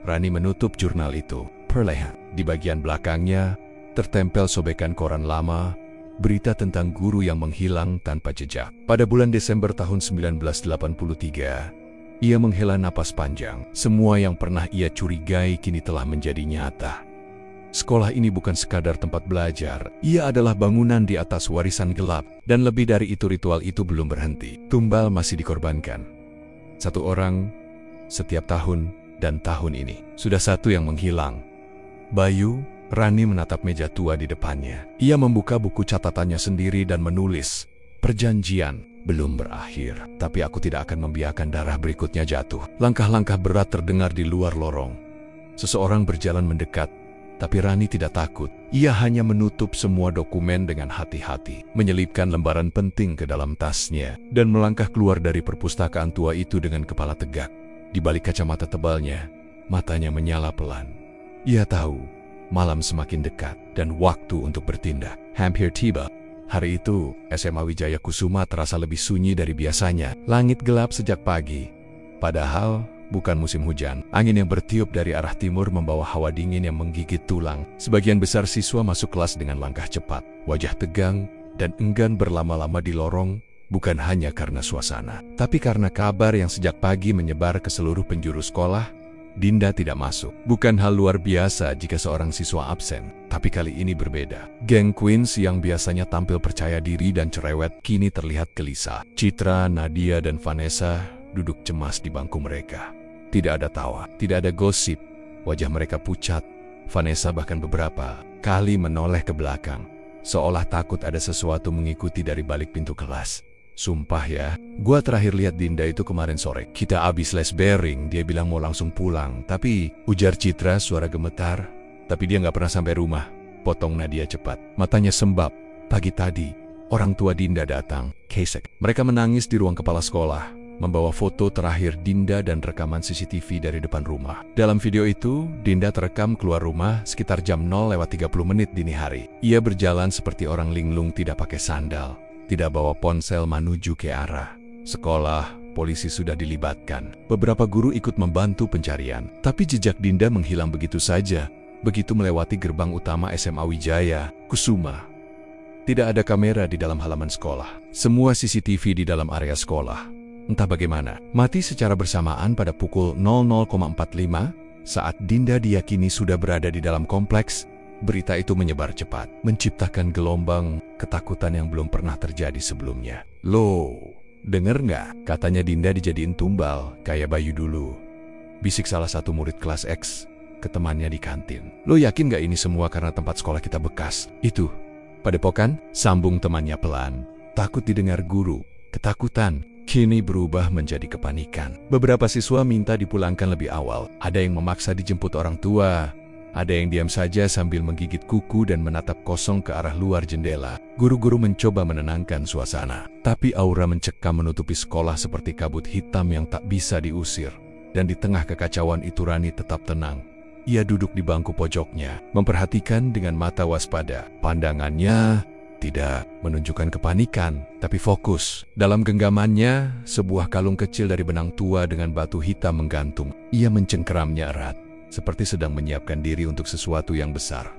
Rani menutup jurnal itu. Perlahan, di bagian belakangnya, tertempel sobekan koran lama, berita tentang guru yang menghilang tanpa jejak. Pada bulan Desember tahun 1983, ia menghela napas panjang. Semua yang pernah ia curigai kini telah menjadi nyata. Sekolah ini bukan sekadar tempat belajar, ia adalah bangunan di atas warisan gelap, dan lebih dari itu ritual itu belum berhenti. Tumbal masih dikorbankan. 1 orang, setiap tahun, dan tahun ini. Sudah 1 yang menghilang. Bayu. Rani menatap meja tua di depannya. Ia membuka buku catatannya sendiri dan menulis, "Perjanjian belum berakhir, tapi aku tidak akan membiarkan darah berikutnya jatuh." Langkah-langkah berat terdengar di luar lorong. Seseorang berjalan mendekat. Tapi Rani tidak takut. Ia hanya menutup semua dokumen dengan hati-hati, menyelipkan lembaran penting ke dalam tasnya, dan melangkah keluar dari perpustakaan tua itu dengan kepala tegak. Di balik kacamata tebalnya, matanya menyala pelan. Ia tahu, malam semakin dekat, dan waktu untuk bertindak hampir tiba. Hari itu, SMA Wijaya Kusuma terasa lebih sunyi dari biasanya. Langit gelap sejak pagi. Padahal, bukan musim hujan. Angin yang bertiup dari arah timur membawa hawa dingin yang menggigit tulang. Sebagian besar siswa masuk kelas dengan langkah cepat. Wajah tegang dan enggan berlama-lama di lorong, bukan hanya karena suasana, tapi karena kabar yang sejak pagi menyebar ke seluruh penjuru sekolah. Dinda tidak masuk. Bukan hal luar biasa jika seorang siswa absen, tapi kali ini berbeda. Geng Queens yang biasanya tampil percaya diri dan cerewet, kini terlihat gelisah. Citra, Nadia, dan Vanessa duduk cemas di bangku mereka. Tidak ada tawa, tidak ada gosip, Wajah mereka pucat. Vanessa bahkan beberapa kali menoleh ke belakang, seolah takut ada sesuatu mengikuti dari balik pintu kelas. Sumpah ya, gua terakhir lihat Dinda itu kemarin sore. Kita abis les bearing, dia bilang mau langsung pulang. Tapi, ujar Citra suara gemetar. Tapi dia nggak pernah sampai rumah. Potong Nadia cepat. Matanya sembab. Pagi tadi, orang tua Dinda datang. Kesek. Mereka menangis di ruang kepala sekolah, membawa foto terakhir Dinda dan rekaman CCTV dari depan rumah. Dalam video itu, Dinda terekam keluar rumah sekitar jam 0:30 dini hari. Ia berjalan seperti orang linglung tidak pakai sandal. Tidak bawa ponsel menuju ke arah sekolah. Polisi sudah dilibatkan. Beberapa guru ikut membantu pencarian. Tapi jejak Dinda menghilang begitu saja. Begitu melewati gerbang utama SMA Wijaya Kusuma. Tidak ada kamera di dalam halaman sekolah. Semua CCTV di dalam area sekolah, entah bagaimana, mati secara bersamaan pada pukul 00,45 saat Dinda diyakini sudah berada di dalam kompleks. Berita itu menyebar cepat, menciptakan gelombang ketakutan yang belum pernah terjadi sebelumnya. Loh, denger nggak? Katanya Dinda dijadiin tumbal, kayak Bayu dulu. Bisik salah satu murid kelas X ke temannya di kantin. Lo yakin nggak ini semua karena tempat sekolah kita bekas? Itu, Padepokan, sambung temannya pelan. Takut didengar guru, ketakutan kini berubah menjadi kepanikan. Beberapa siswa minta dipulangkan lebih awal. Ada yang memaksa dijemput orang tua. Ada yang diam saja sambil menggigit kuku dan menatap kosong ke arah luar jendela. Guru-guru mencoba menenangkan suasana. Tapi aura mencekam menutupi sekolah seperti kabut hitam yang tak bisa diusir. Dan di tengah kekacauan itu Rani tetap tenang. Ia duduk di bangku pojoknya, memperhatikan dengan mata waspada. Pandangannya tidak menunjukkan kepanikan, tapi fokus. Dalam genggamannya, sebuah kalung kecil dari benang tua dengan batu hitam menggantung. Ia mencengkeramnya erat, seperti sedang menyiapkan diri untuk sesuatu yang besar.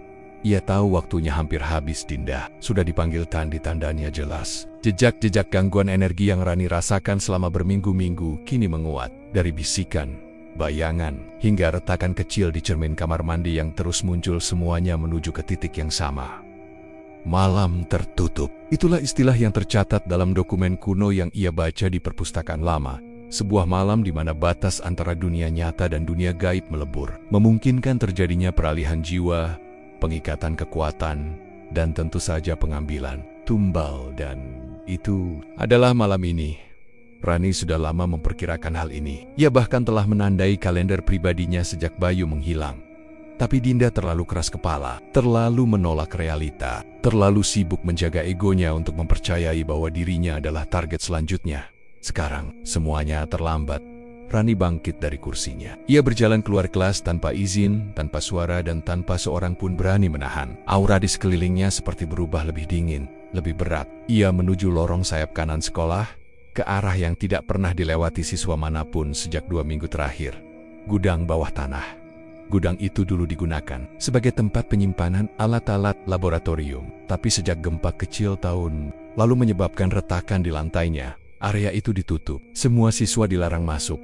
Ia tahu waktunya hampir habis. Dinda sudah dipanggil tandanya jelas. Jejak-jejak gangguan energi yang Rani rasakan selama berminggu-minggu kini menguat. Dari bisikan, bayangan, hingga retakan kecil di cermin kamar mandi yang terus muncul, semuanya menuju ke titik yang sama. Malam tertutup. Itulah istilah yang tercatat dalam dokumen kuno yang ia baca di perpustakaan lama. Sebuah malam di mana batas antara dunia nyata dan dunia gaib melebur, memungkinkan terjadinya peralihan jiwa, pengikatan kekuatan, dan tentu saja pengambilan tumbal. Dan itu adalah malam ini. Rani sudah lama memperkirakan hal ini. Ia bahkan telah menandai kalender pribadinya sejak Bayu menghilang. Tapi Dinda terlalu keras kepala, terlalu menolak realita, terlalu sibuk menjaga egonya untuk mempercayai bahwa dirinya adalah target selanjutnya. Sekarang, semuanya terlambat. Rani bangkit dari kursinya. Ia berjalan keluar kelas tanpa izin, tanpa suara, dan tanpa seorang pun berani menahan. Aura di sekelilingnya seperti berubah lebih dingin, lebih berat. Ia menuju lorong sayap kanan sekolah, ke arah yang tidak pernah dilewati siswa manapun sejak 2 minggu terakhir. Gudang bawah tanah. Gudang itu dulu digunakan sebagai tempat penyimpanan alat-alat laboratorium. Tapi sejak gempa kecil tahun lalu menyebabkan retakan di lantainya, area itu ditutup. Semua siswa dilarang masuk.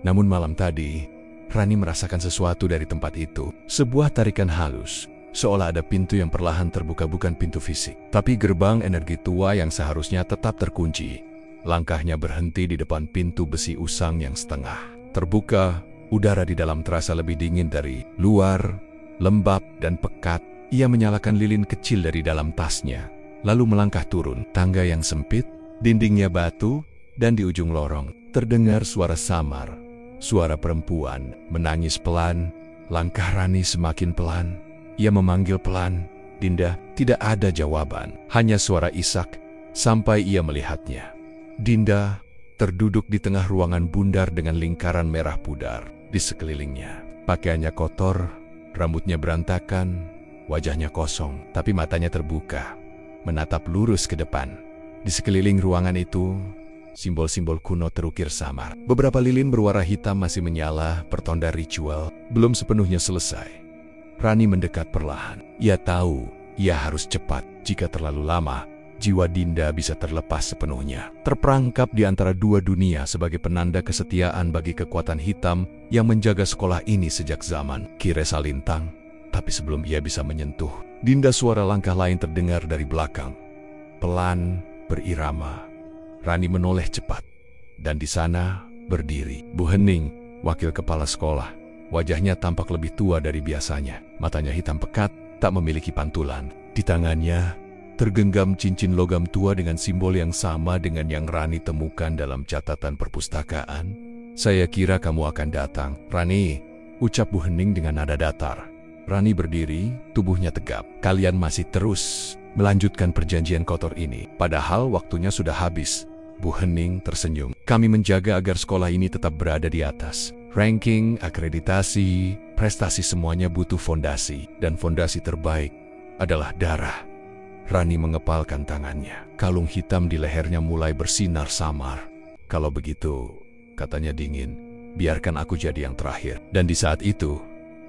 Namun malam tadi, Rani merasakan sesuatu dari tempat itu. Sebuah tarikan halus, seolah ada pintu yang perlahan terbuka, bukan pintu fisik, tapi gerbang energi tua yang seharusnya tetap terkunci. Langkahnya berhenti di depan pintu besi usang yang setengah terbuka. Udara di dalam terasa lebih dingin dari luar, lembab dan pekat. Ia menyalakan lilin kecil dari dalam tasnya, lalu melangkah turun tangga yang sempit, dindingnya batu, dan di ujung lorong terdengar suara samar. Suara perempuan menangis pelan. Langkah Rani semakin pelan. Ia memanggil pelan, "Dinda." Tidak ada jawaban, hanya suara isak, sampai ia melihatnya. Dinda terduduk di tengah ruangan bundar dengan lingkaran merah pudar di sekelilingnya. Pakaiannya kotor, rambutnya berantakan, wajahnya kosong, tapi matanya terbuka, menatap lurus ke depan. Di sekeliling ruangan itu, simbol-simbol kuno terukir samar. Beberapa lilin berwarna hitam masih menyala, pertanda ritual belum sepenuhnya selesai. Rani mendekat perlahan. Ia tahu, ia harus cepat. Jika terlalu lama, jiwa Dinda bisa terlepas sepenuhnya, terperangkap di antara dua dunia sebagai penanda kesetiaan bagi kekuatan hitam yang menjaga sekolah ini sejak zaman Ki Resa Lintang. Tapi sebelum ia bisa menyentuh Dinda, suara langkah lain terdengar dari belakang. Pelan, berirama. Rani menoleh cepat. Dan di sana berdiri Bu Hening, wakil kepala sekolah. Wajahnya tampak lebih tua dari biasanya. Matanya hitam pekat, tak memiliki pantulan. Di tangannya tergenggam cincin logam tua dengan simbol yang sama dengan yang Rani temukan dalam catatan perpustakaan. "Saya kira kamu akan datang, Rani," ucap Bu Hening dengan nada datar. Rani berdiri, tubuhnya tegap. "Kalian masih terus melanjutkan perjanjian kotor ini, padahal waktunya sudah habis." Bu Hening tersenyum. "Kami menjaga agar sekolah ini tetap berada di atas. Ranking, akreditasi, prestasi semuanya butuh fondasi, dan fondasi terbaik adalah darah." Rani mengepalkan tangannya. Kalung hitam di lehernya mulai bersinar samar. "Kalau begitu," katanya dingin, "biarkan aku jadi yang terakhir." Dan di saat itu,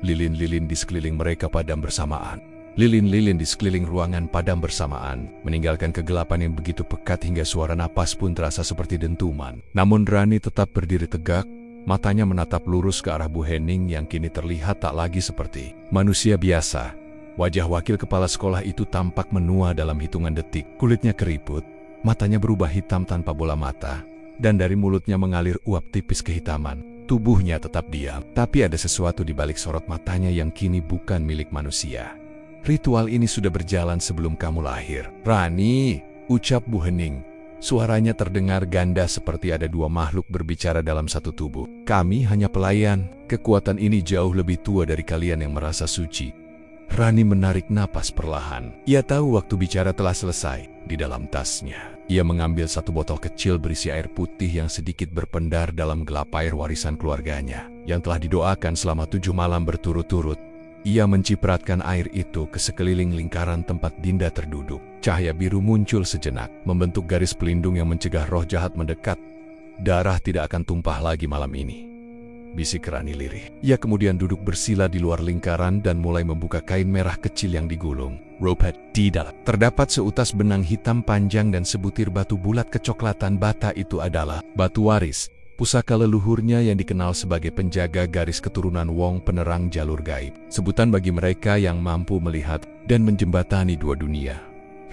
lilin-lilin di sekeliling mereka padam bersamaan. Lilin-lilin di sekeliling ruangan padam bersamaan, meninggalkan kegelapan yang begitu pekat hingga suara napas pun terasa seperti dentuman. Namun Rani tetap berdiri tegak, matanya menatap lurus ke arah Bu Hening yang kini terlihat tak lagi seperti manusia biasa. Wajah wakil kepala sekolah itu tampak menua dalam hitungan detik. Kulitnya keriput, matanya berubah hitam tanpa bola mata, dan dari mulutnya mengalir uap tipis kehitaman. Tubuhnya tetap diam, tapi ada sesuatu di balik sorot matanya yang kini bukan milik manusia. "Ritual ini sudah berjalan sebelum kamu lahir, Rani," ucap Bu Hening. Suaranya terdengar ganda seperti ada dua makhluk berbicara dalam satu tubuh. "Kami hanya pelayan. Kekuatan ini jauh lebih tua dari kalian yang merasa suci." Rani menarik napas perlahan. Ia tahu waktu bicara telah selesai. Di dalam tasnya, ia mengambil satu botol kecil berisi air putih yang sedikit berpendar dalam gelap air warisan keluarganya, yang telah didoakan selama 7 malam berturut-turut. Ia mencipratkan air itu ke sekeliling lingkaran tempat Dinda terduduk. Cahaya biru muncul sejenak, membentuk garis pelindung yang mencegah roh jahat mendekat. "Darah tidak akan tumpah lagi malam ini," bisik Rani lirih. Ia kemudian duduk bersila di luar lingkaran dan mulai membuka kain merah kecil yang digulung. Rope di dalam terdapat seutas benang hitam panjang dan sebutir batu bulat kecoklatan. Bata itu adalah batu waris, pusaka leluhurnya yang dikenal sebagai penjaga garis keturunan Wong, penerang jalur gaib. Sebutan bagi mereka yang mampu melihat dan menjembatani dua dunia.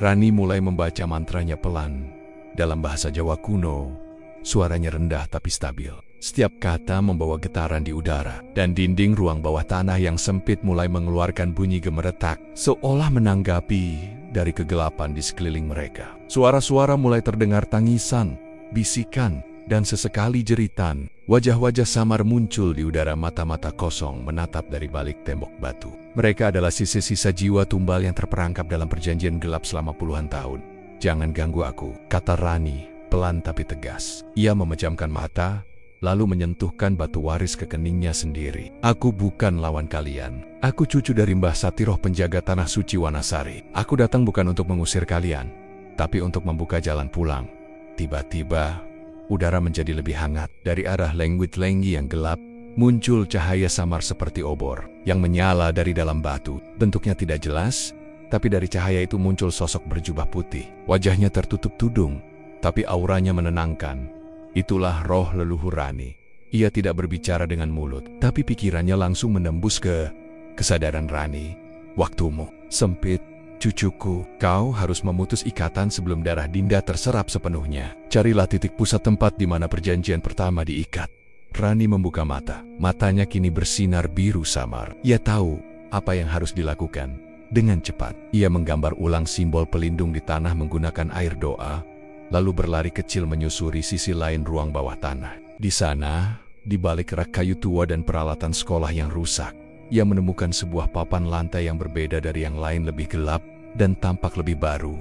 Rani mulai membaca mantranya pelan. Dalam bahasa Jawa kuno, suaranya rendah tapi stabil. Setiap kata membawa getaran di udara, dan dinding ruang bawah tanah yang sempit mulai mengeluarkan bunyi gemeretak, seolah menanggapi dari kegelapan di sekeliling mereka. Suara-suara mulai terdengar, tangisan, bisikan, dan sesekali jeritan. Wajah-wajah samar muncul di udara, mata-mata kosong menatap dari balik tembok batu. Mereka adalah sisa-sisa jiwa tumbal yang terperangkap dalam perjanjian gelap selama puluhan tahun. "Jangan ganggu aku," kata Rani, pelan tapi tegas. Ia memejamkan mata, lalu menyentuhkan batu waris ke keningnya sendiri. "Aku bukan lawan kalian. Aku cucu dari Mbah Satiroh, penjaga tanah suci Wanasari. Aku datang bukan untuk mengusir kalian, tapi untuk membuka jalan pulang." Tiba-tiba, udara menjadi lebih hangat. Dari arah Lengwit-Lenggi yang gelap, muncul cahaya samar seperti obor yang menyala dari dalam batu. Bentuknya tidak jelas, tapi dari cahaya itu muncul sosok berjubah putih. Wajahnya tertutup tudung, tapi auranya menenangkan. Itulah roh leluhur Rani. Ia tidak berbicara dengan mulut, tapi pikirannya langsung menembus ke kesadaran Rani. "Waktumu sempit, cucuku. Kau harus memutus ikatan sebelum darah Dinda terserap sepenuhnya. Carilah titik pusat tempat di mana perjanjian pertama diikat." Rani membuka mata. Matanya kini bersinar biru samar. Ia tahu apa yang harus dilakukan. Dengan cepat, ia menggambar ulang simbol pelindung di tanah menggunakan air doa, lalu berlari kecil menyusuri sisi lain ruang bawah tanah. Di sana, di balik rak kayu tua dan peralatan sekolah yang rusak, ia menemukan sebuah papan lantai yang berbeda dari yang lain, lebih gelap dan tampak lebih baru.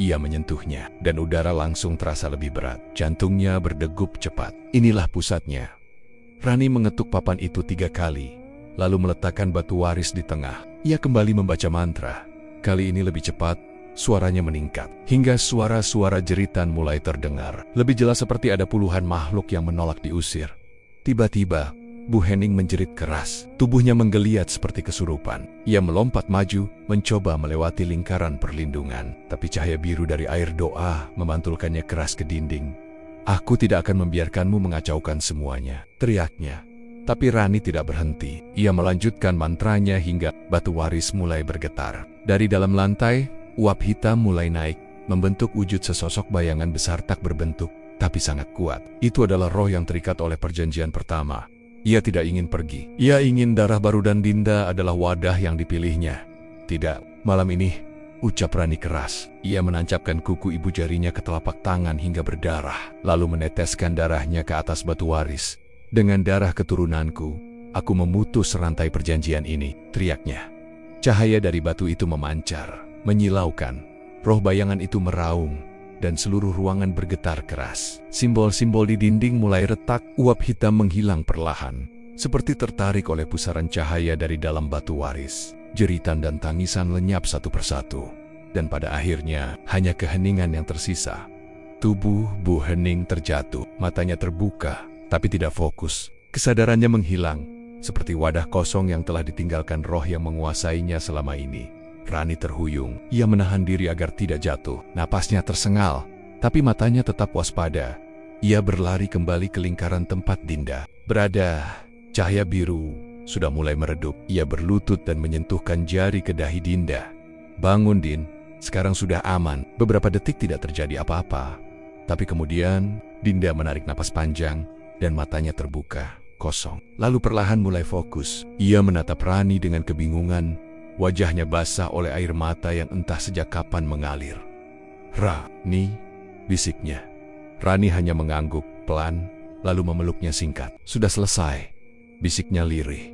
Ia menyentuhnya, dan udara langsung terasa lebih berat. Jantungnya berdegup cepat. Inilah pusatnya. Rani mengetuk papan itu 3 kali, lalu meletakkan batu waris di tengah. Ia kembali membaca mantra. Kali ini lebih cepat. Suaranya meningkat, hingga suara-suara jeritan mulai terdengar. Lebih jelas seperti ada puluhan makhluk yang menolak diusir. Tiba-tiba, Bu Hening menjerit keras. Tubuhnya menggeliat seperti kesurupan. Ia melompat maju, mencoba melewati lingkaran perlindungan. Tapi cahaya biru dari air doa memantulkannya keras ke dinding. "Aku tidak akan membiarkanmu mengacaukan semuanya," teriaknya. Tapi Rani tidak berhenti. Ia melanjutkan mantranya hingga batu waris mulai bergetar. Dari dalam lantai, uap hitam mulai naik, membentuk wujud sesosok bayangan besar tak berbentuk, tapi sangat kuat. Itu adalah roh yang terikat oleh perjanjian pertama. Ia tidak ingin pergi. Ia ingin darah baru dan Dinda adalah wadah yang dipilihnya. Tidak, malam ini, ucap Rani keras. Ia menancapkan kuku ibu jarinya ke telapak tangan hingga berdarah, lalu meneteskan darahnya ke atas batu waris. Dengan darah keturunanku, aku memutus rantai perjanjian ini, teriaknya. Cahaya dari batu itu memancar, menyilaukan. Roh bayangan itu meraung, dan seluruh ruangan bergetar keras. Simbol-simbol di dinding mulai retak, uap hitam menghilang perlahan, seperti tertarik oleh pusaran cahaya dari dalam batu waris. Jeritan dan tangisan lenyap satu persatu, dan pada akhirnya hanya keheningan yang tersisa. Tubuh Bu Hening terjatuh, matanya terbuka, tapi tidak fokus. Kesadarannya menghilang, seperti wadah kosong yang telah ditinggalkan roh yang menguasainya selama ini. Rani terhuyung, ia menahan diri agar tidak jatuh. Napasnya tersengal, tapi matanya tetap waspada. Ia berlari kembali ke lingkaran tempat Dinda berada. Cahaya biru sudah mulai meredup. Ia berlutut dan menyentuhkan jari ke dahi Dinda. Bangun, Din, sekarang sudah aman. Beberapa detik tidak terjadi apa-apa. Tapi kemudian, Dinda menarik napas panjang dan matanya terbuka, kosong. Lalu perlahan mulai fokus. Ia menatap Rani dengan kebingungan. Wajahnya basah oleh air mata yang entah sejak kapan mengalir. "Rani," bisiknya. Rani hanya mengangguk pelan, lalu memeluknya singkat. "Sudah selesai," bisiknya lirih.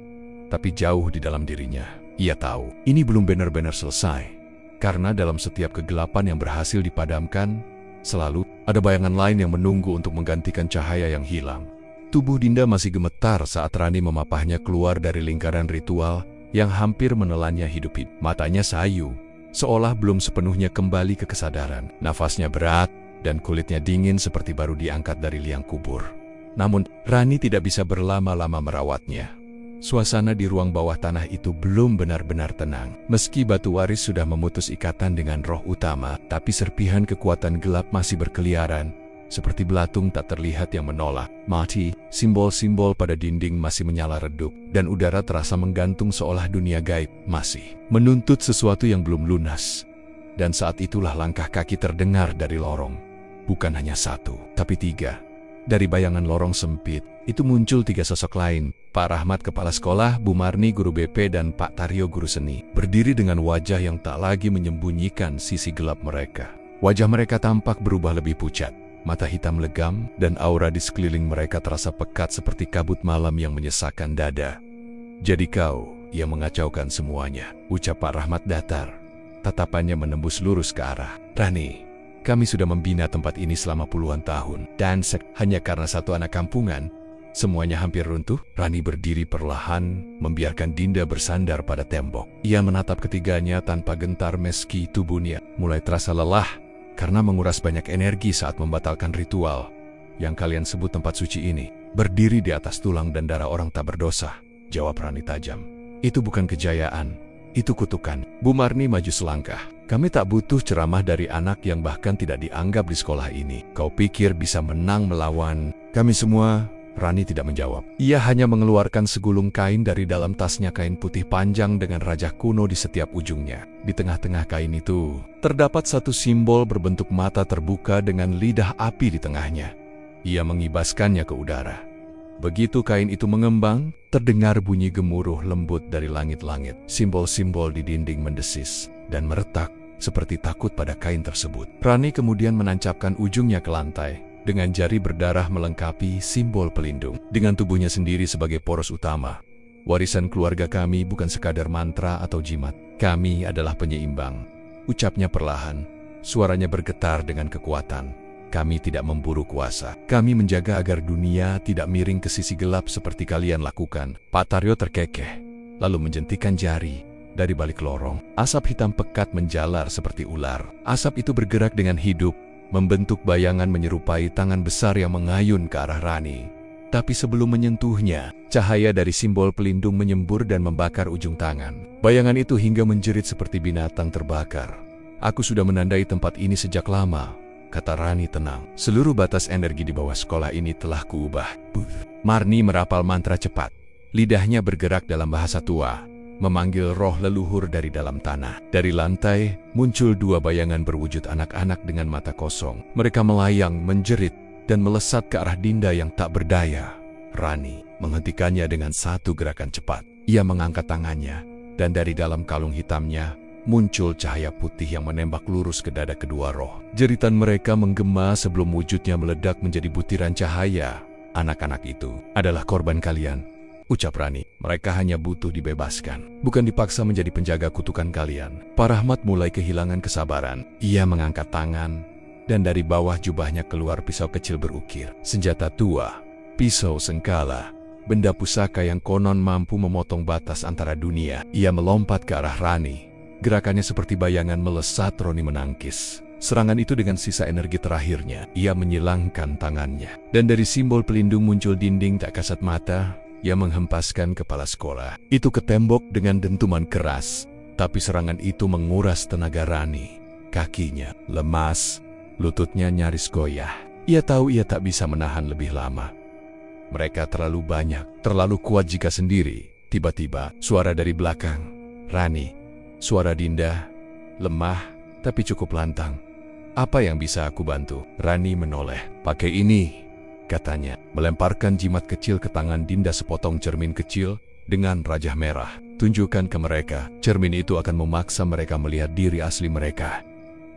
Tapi jauh di dalam dirinya, ia tahu ini belum benar-benar selesai. Karena dalam setiap kegelapan yang berhasil dipadamkan, selalu ada bayangan lain yang menunggu untuk menggantikan cahaya yang hilang. Tubuh Dinda masih gemetar saat Rani memapahnya keluar dari lingkaran ritual yang hampir menelannya hidup-hidup. Matanya sayu, seolah belum sepenuhnya kembali ke kesadaran. Nafasnya berat, dan kulitnya dingin seperti baru diangkat dari liang kubur. Namun, Rani tidak bisa berlama-lama merawatnya. Suasana di ruang bawah tanah itu belum benar-benar tenang. Meski batu waris sudah memutus ikatan dengan roh utama, tapi serpihan kekuatan gelap masih berkeliaran, seperti belatung tak terlihat yang menolak. Mati, simbol-simbol pada dinding masih menyala redup, dan udara terasa menggantung seolah dunia gaib masih menuntut sesuatu yang belum lunas. Dan saat itulah langkah kaki terdengar dari lorong. Bukan hanya satu, tapi tiga. Dari bayangan lorong sempit, itu muncul tiga sosok lain. Pak Rahmat kepala sekolah, Bu Marni guru BP, dan Pak Taryo guru seni. Berdiri dengan wajah yang tak lagi menyembunyikan sisi gelap mereka. Wajah mereka tampak berubah lebih pucat. Mata hitam legam, dan aura di sekeliling mereka terasa pekat seperti kabut malam yang menyesakkan dada. "Jadi kau yang mengacaukan semuanya," ucap Pak Rahmat datar. Tatapannya menembus lurus ke arah Rani. "Kami sudah membina tempat ini selama puluhan tahun, dan hanya karena satu anak kampungan, semuanya hampir runtuh." Rani berdiri perlahan, membiarkan Dinda bersandar pada tembok. Ia menatap ketiganya tanpa gentar meski tubuhnya mulai terasa lelah, karena menguras banyak energi saat membatalkan ritual yang kalian sebut tempat suci ini. "Berdiri di atas tulang dan darah orang tak berdosa," jawab Rani tajam. "Itu bukan kejayaan, itu kutukan." Bu Marni maju selangkah. "Kami tak butuh ceramah dari anak yang bahkan tidak dianggap di sekolah ini. Kau pikir bisa menang melawan kami semua?" Rani tidak menjawab. Ia hanya mengeluarkan segulung kain dari dalam tasnya, kain putih panjang dengan rajah kuno di setiap ujungnya. Di tengah-tengah kain itu, terdapat satu simbol berbentuk mata terbuka dengan lidah api di tengahnya. Ia mengibaskannya ke udara. Begitu kain itu mengembang, terdengar bunyi gemuruh lembut dari langit-langit. Simbol-simbol di dinding mendesis dan meretak, seperti takut pada kain tersebut. Rani kemudian menancapkan ujungnya ke lantai, dengan jari berdarah melengkapi simbol pelindung. Dengan tubuhnya sendiri sebagai poros utama. "Warisan keluarga kami bukan sekadar mantra atau jimat. Kami adalah penyeimbang," ucapnya perlahan. Suaranya bergetar dengan kekuatan. "Kami tidak memburu kuasa. Kami menjaga agar dunia tidak miring ke sisi gelap seperti kalian lakukan." Pak Taryo terkekeh, lalu menjentikan jari. Dari balik lorong, asap hitam pekat menjalar seperti ular. Asap itu bergerak dengan hidup, membentuk bayangan menyerupai tangan besar yang mengayun ke arah Rani. Tapi sebelum menyentuhnya, cahaya dari simbol pelindung menyembur dan membakar ujung tangan. Bayangan itu hingga menjerit seperti binatang terbakar. "Aku sudah menandai tempat ini sejak lama," kata Rani tenang. "Seluruh batas energi di bawah sekolah ini telah kuubah." Marni merapal mantra cepat. Lidahnya bergerak dalam bahasa tua, memanggil roh leluhur dari dalam tanah. Dari lantai, muncul dua bayangan berwujud anak-anak dengan mata kosong. Mereka melayang, menjerit, dan melesat ke arah Dinda yang tak berdaya. "Rani, menghentikannya dengan satu gerakan cepat. Ia mengangkat tangannya, dan dari dalam kalung hitamnya muncul cahaya putih yang menembak lurus ke dada kedua roh. Jeritan mereka menggema sebelum wujudnya meledak menjadi butiran cahaya. Anak-anak itu adalah korban kalian, ucap Rani. Mereka hanya butuh dibebaskan, bukan dipaksa menjadi penjaga kutukan kalian. Pak Rahmat mulai kehilangan kesabaran. Ia mengangkat tangan, dan dari bawah jubahnya keluar pisau kecil berukir. Senjata tua, pisau sengkala, benda pusaka yang konon mampu memotong batas antara dunia. Ia melompat ke arah Rani. Gerakannya seperti bayangan melesat. Rani menangkis serangan itu dengan sisa energi terakhirnya. Ia menyilangkan tangannya, dan dari simbol pelindung muncul dinding tak kasat mata. Ia menghempaskan kepala sekolah itu ke tembok dengan dentuman keras. Tapi serangan itu menguras tenaga Rani. Kakinya lemas, lututnya nyaris goyah. Ia tahu ia tak bisa menahan lebih lama. Mereka terlalu banyak, terlalu kuat jika sendiri. Tiba-tiba, suara dari belakang. Rani, suara Dinda, lemah tapi cukup lantang. Apa yang bisa aku bantu? Rani menoleh. Pakai ini, katanya, melemparkan jimat kecil ke tangan Dinda. Sepotong cermin kecil dengan rajah merah. Tunjukkan ke mereka. Cermin itu akan memaksa mereka melihat diri asli mereka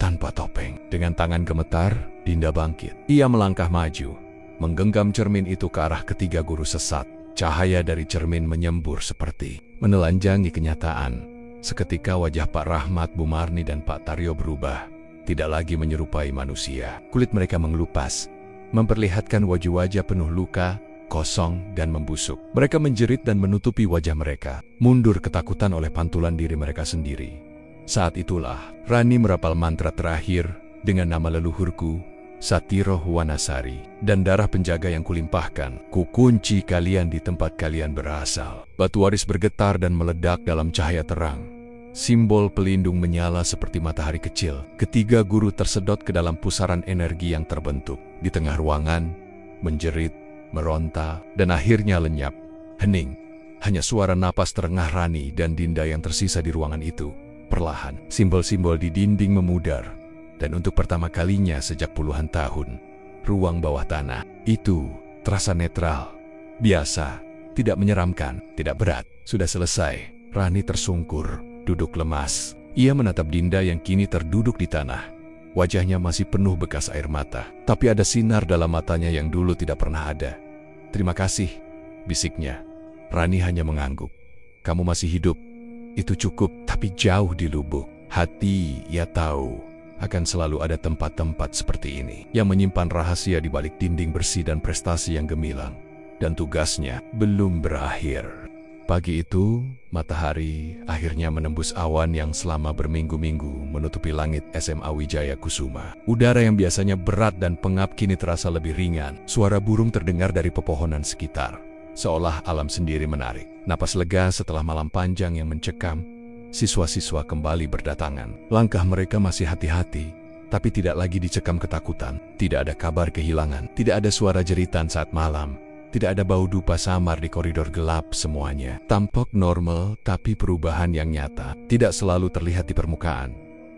tanpa topeng. Dengan tangan gemetar, Dinda bangkit. Ia melangkah maju, menggenggam cermin itu ke arah ketiga guru sesat. Cahaya dari cermin menyembur seperti menelanjangi kenyataan. Seketika wajah Pak Rahmat, Bu Marni, dan Pak Taryo berubah. Tidak lagi menyerupai manusia. Kulit mereka mengelupas, memperlihatkan wajah-wajah penuh luka, kosong, dan membusuk. Mereka menjerit dan menutupi wajah mereka, mundur ketakutan oleh pantulan diri mereka sendiri. Saat itulah Rani merapal mantra terakhir dengan nama leluhurku, Satiro Wanasari, dan darah penjaga yang kulimpahkan. Kukunci kalian di tempat kalian berasal. Batu waris bergetar dan meledak dalam cahaya terang. Simbol pelindung menyala seperti matahari kecil. Ketiga guru tersedot ke dalam pusaran energi yang terbentuk. Di tengah ruangan, menjerit, meronta, dan akhirnya lenyap. Hening. Hanya suara napas terengah Rani dan Dinda yang tersisa di ruangan itu. Perlahan, simbol-simbol di dinding memudar. Dan untuk pertama kalinya sejak puluhan tahun, ruang bawah tanah itu terasa netral, biasa, tidak menyeramkan, tidak berat. Sudah selesai. Rani tersungkur, duduk lemas. Ia menatap Dinda yang kini terduduk di tanah. Wajahnya masih penuh bekas air mata, tapi ada sinar dalam matanya yang dulu tidak pernah ada. Terima kasih, bisiknya. Rani hanya mengangguk. Kamu masih hidup. Itu cukup, tapi jauh di lubuk hati ia tahu akan selalu ada tempat-tempat seperti ini yang menyimpan rahasia di balik dinding bersih dan prestasi yang gemilang. Dan tugasnya belum berakhir. Pagi itu, matahari akhirnya menembus awan yang selama berminggu-minggu menutupi langit SMA Wijaya Kusuma. Udara yang biasanya berat dan pengap kini terasa lebih ringan. Suara burung terdengar dari pepohonan sekitar, seolah alam sendiri menarik napas lega setelah malam panjang yang mencekam. Siswa-siswa kembali berdatangan. Langkah mereka masih hati-hati, tapi tidak lagi dicekam ketakutan. Tidak ada kabar kehilangan, tidak ada suara jeritan saat malam. Tidak ada bau dupa samar di koridor gelap. Semuanya tampak normal, tapi perubahan yang nyata tidak selalu terlihat di permukaan.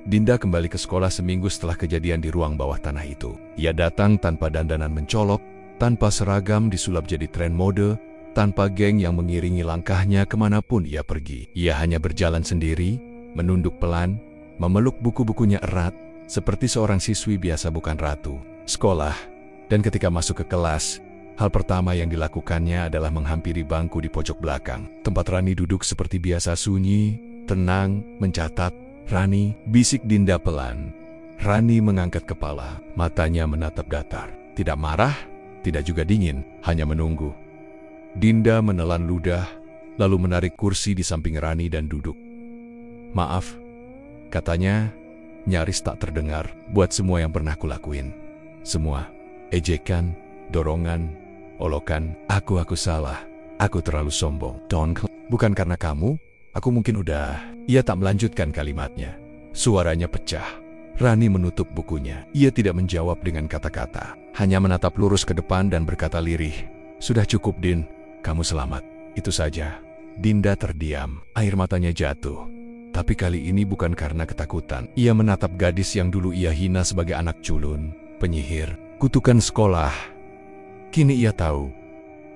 Dinda kembali ke sekolah seminggu setelah kejadian di ruang bawah tanah itu. Ia datang tanpa dandanan mencolok, tanpa seragam disulap jadi tren mode, tanpa geng yang mengiringi langkahnya kemanapun ia pergi. Ia hanya berjalan sendiri, menunduk pelan, memeluk buku-bukunya erat, seperti seorang siswi biasa bukan ratu. Sekolah, dan ketika masuk ke kelas, hal pertama yang dilakukannya adalah menghampiri bangku di pojok belakang. Tempat Rani duduk seperti biasa sunyi, tenang, mencatat. Rani, bisik Dinda pelan. Rani mengangkat kepala, matanya menatap datar. Tidak marah, tidak juga dingin, hanya menunggu. Dinda menelan ludah, lalu menarik kursi di samping Rani dan duduk. Maaf, katanya, nyaris tak terdengar, buat semua yang pernah kulakuin. Semua, ejekan, dorongan, olokan, aku salah, aku terlalu sombong. Bukan karena kamu, aku mungkin udah. Ia tak melanjutkan kalimatnya. Suaranya pecah. Rani menutup bukunya. Ia tidak menjawab dengan kata-kata, hanya menatap lurus ke depan dan berkata lirih, sudah cukup, Din. Kamu selamat. Itu saja. Dinda terdiam, air matanya jatuh. Tapi kali ini bukan karena ketakutan. Ia menatap gadis yang dulu ia hina sebagai anak culun, penyihir, kutukan sekolah. Kini ia tahu,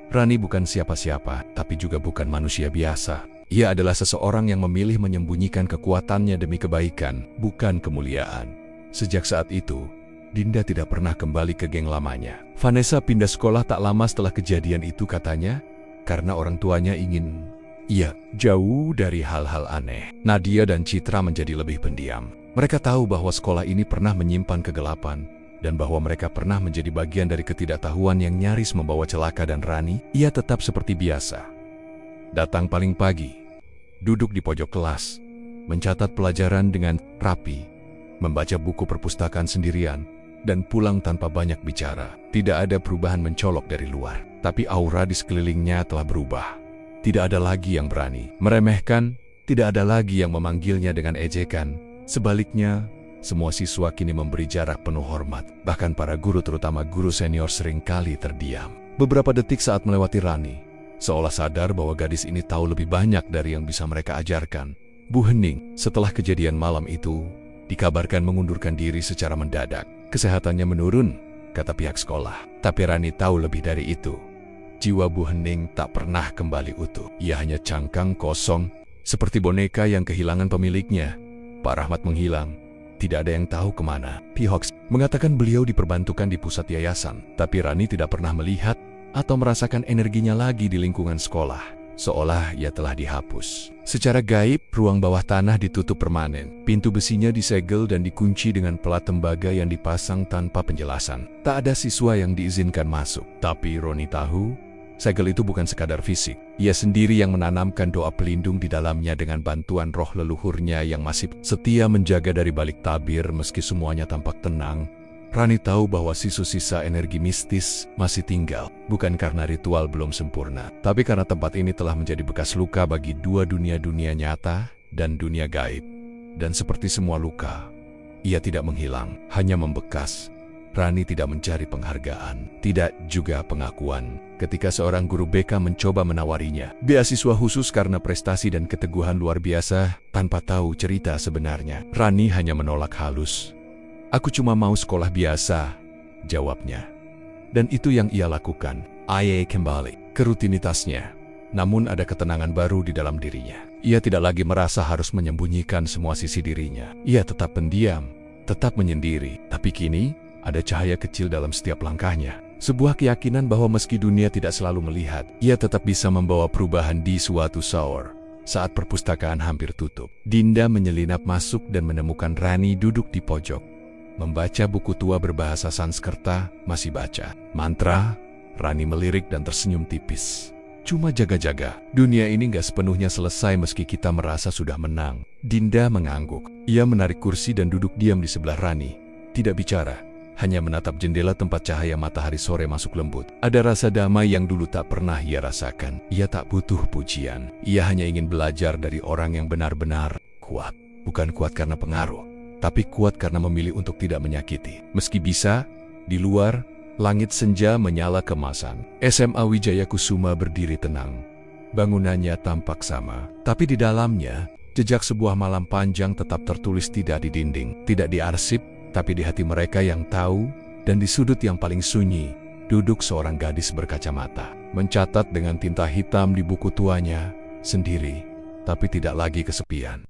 Rani bukan siapa-siapa, tapi juga bukan manusia biasa. Ia adalah seseorang yang memilih menyembunyikan kekuatannya demi kebaikan, bukan kemuliaan. Sejak saat itu, Dinda tidak pernah kembali ke geng lamanya. Vanessa pindah sekolah tak lama setelah kejadian itu katanya, karena orang tuanya ingin ia jauh dari hal-hal aneh. Nadia dan Citra menjadi lebih pendiam. Mereka tahu bahwa sekolah ini pernah menyimpan kegelapan, dan bahwa mereka pernah menjadi bagian dari ketidaktahuan yang nyaris membawa celaka. Dan Rani, ia tetap seperti biasa. Datang paling pagi, duduk di pojok kelas, mencatat pelajaran dengan rapi, membaca buku perpustakaan sendirian, dan pulang tanpa banyak bicara. Tidak ada perubahan mencolok dari luar, tapi aura di sekelilingnya telah berubah. Tidak ada lagi yang berani meremehkan, tidak ada lagi yang memanggilnya dengan ejekan. Sebaliknya, semua siswa kini memberi jarak penuh hormat. Bahkan para guru, terutama guru senior, seringkali terdiam. Beberapa detik saat melewati Rani, seolah sadar bahwa gadis ini tahu lebih banyak dari yang bisa mereka ajarkan. Bu Hening, setelah kejadian malam itu, dikabarkan mengundurkan diri secara mendadak. Kesehatannya menurun, kata pihak sekolah. Tapi Rani tahu lebih dari itu. Jiwa Bu Hening tak pernah kembali utuh. Ia hanya cangkang kosong, seperti boneka yang kehilangan pemiliknya. Pak Rahmat menghilang. Tidak ada yang tahu kemana. Pihak mengatakan beliau diperbantukan di pusat yayasan. Tapi Rani tidak pernah melihat atau merasakan energinya lagi di lingkungan sekolah. Seolah ia telah dihapus. Secara gaib, ruang bawah tanah ditutup permanen. Pintu besinya disegel dan dikunci dengan pelat tembaga yang dipasang tanpa penjelasan. Tak ada siswa yang diizinkan masuk. Tapi Roni tahu, segel itu bukan sekadar fisik. Ia sendiri yang menanamkan doa pelindung di dalamnya dengan bantuan roh leluhurnya yang masih setia menjaga dari balik tabir meski semuanya tampak tenang. Rani tahu bahwa sisa-sisa energi mistis masih tinggal, bukan karena ritual belum sempurna, tapi karena tempat ini telah menjadi bekas luka bagi dua dunia nyata dan dunia gaib. Dan seperti semua luka, ia tidak menghilang, hanya membekas. Rani tidak mencari penghargaan, tidak juga pengakuan. Ketika seorang guru BK mencoba menawarinya beasiswa khusus karena prestasi dan keteguhan luar biasa, tanpa tahu cerita sebenarnya, Rani hanya menolak halus. "Aku cuma mau sekolah biasa," jawabnya. Dan itu yang ia lakukan. Ia kembali ke rutinitasnya. Namun ada ketenangan baru di dalam dirinya. Ia tidak lagi merasa harus menyembunyikan semua sisi dirinya. Ia tetap pendiam, tetap menyendiri. Tapi kini, ada cahaya kecil dalam setiap langkahnya. Sebuah keyakinan bahwa meski dunia tidak selalu melihat, ia tetap bisa membawa perubahan di suatu saat. Saat perpustakaan hampir tutup, Dinda menyelinap masuk dan menemukan Rani duduk di pojok. Membaca buku tua berbahasa Sanskerta, masih baca mantra. Rani melirik dan tersenyum tipis. "Cuma jaga-jaga, dunia ini gak sepenuhnya selesai meski kita merasa sudah menang." Dinda mengangguk. Ia menarik kursi dan duduk diam di sebelah Rani. Tidak bicara, hanya menatap jendela tempat cahaya matahari sore masuk lembut. Ada rasa damai yang dulu tak pernah ia rasakan. Ia tak butuh pujian. Ia hanya ingin belajar dari orang yang benar-benar kuat. Bukan kuat karena pengaruh, tapi kuat karena memilih untuk tidak menyakiti. Meski bisa, di luar, langit senja menyala kemasan. SMA Wijaya Kusuma berdiri tenang. Bangunannya tampak sama, tapi di dalamnya, jejak sebuah malam panjang tetap tertulis, tidak di dinding, tidak di arsip, tapi di hati mereka yang tahu. Dan di sudut yang paling sunyi, duduk seorang gadis berkacamata, mencatat dengan tinta hitam di buku tuanya, sendiri, tapi tidak lagi kesepian.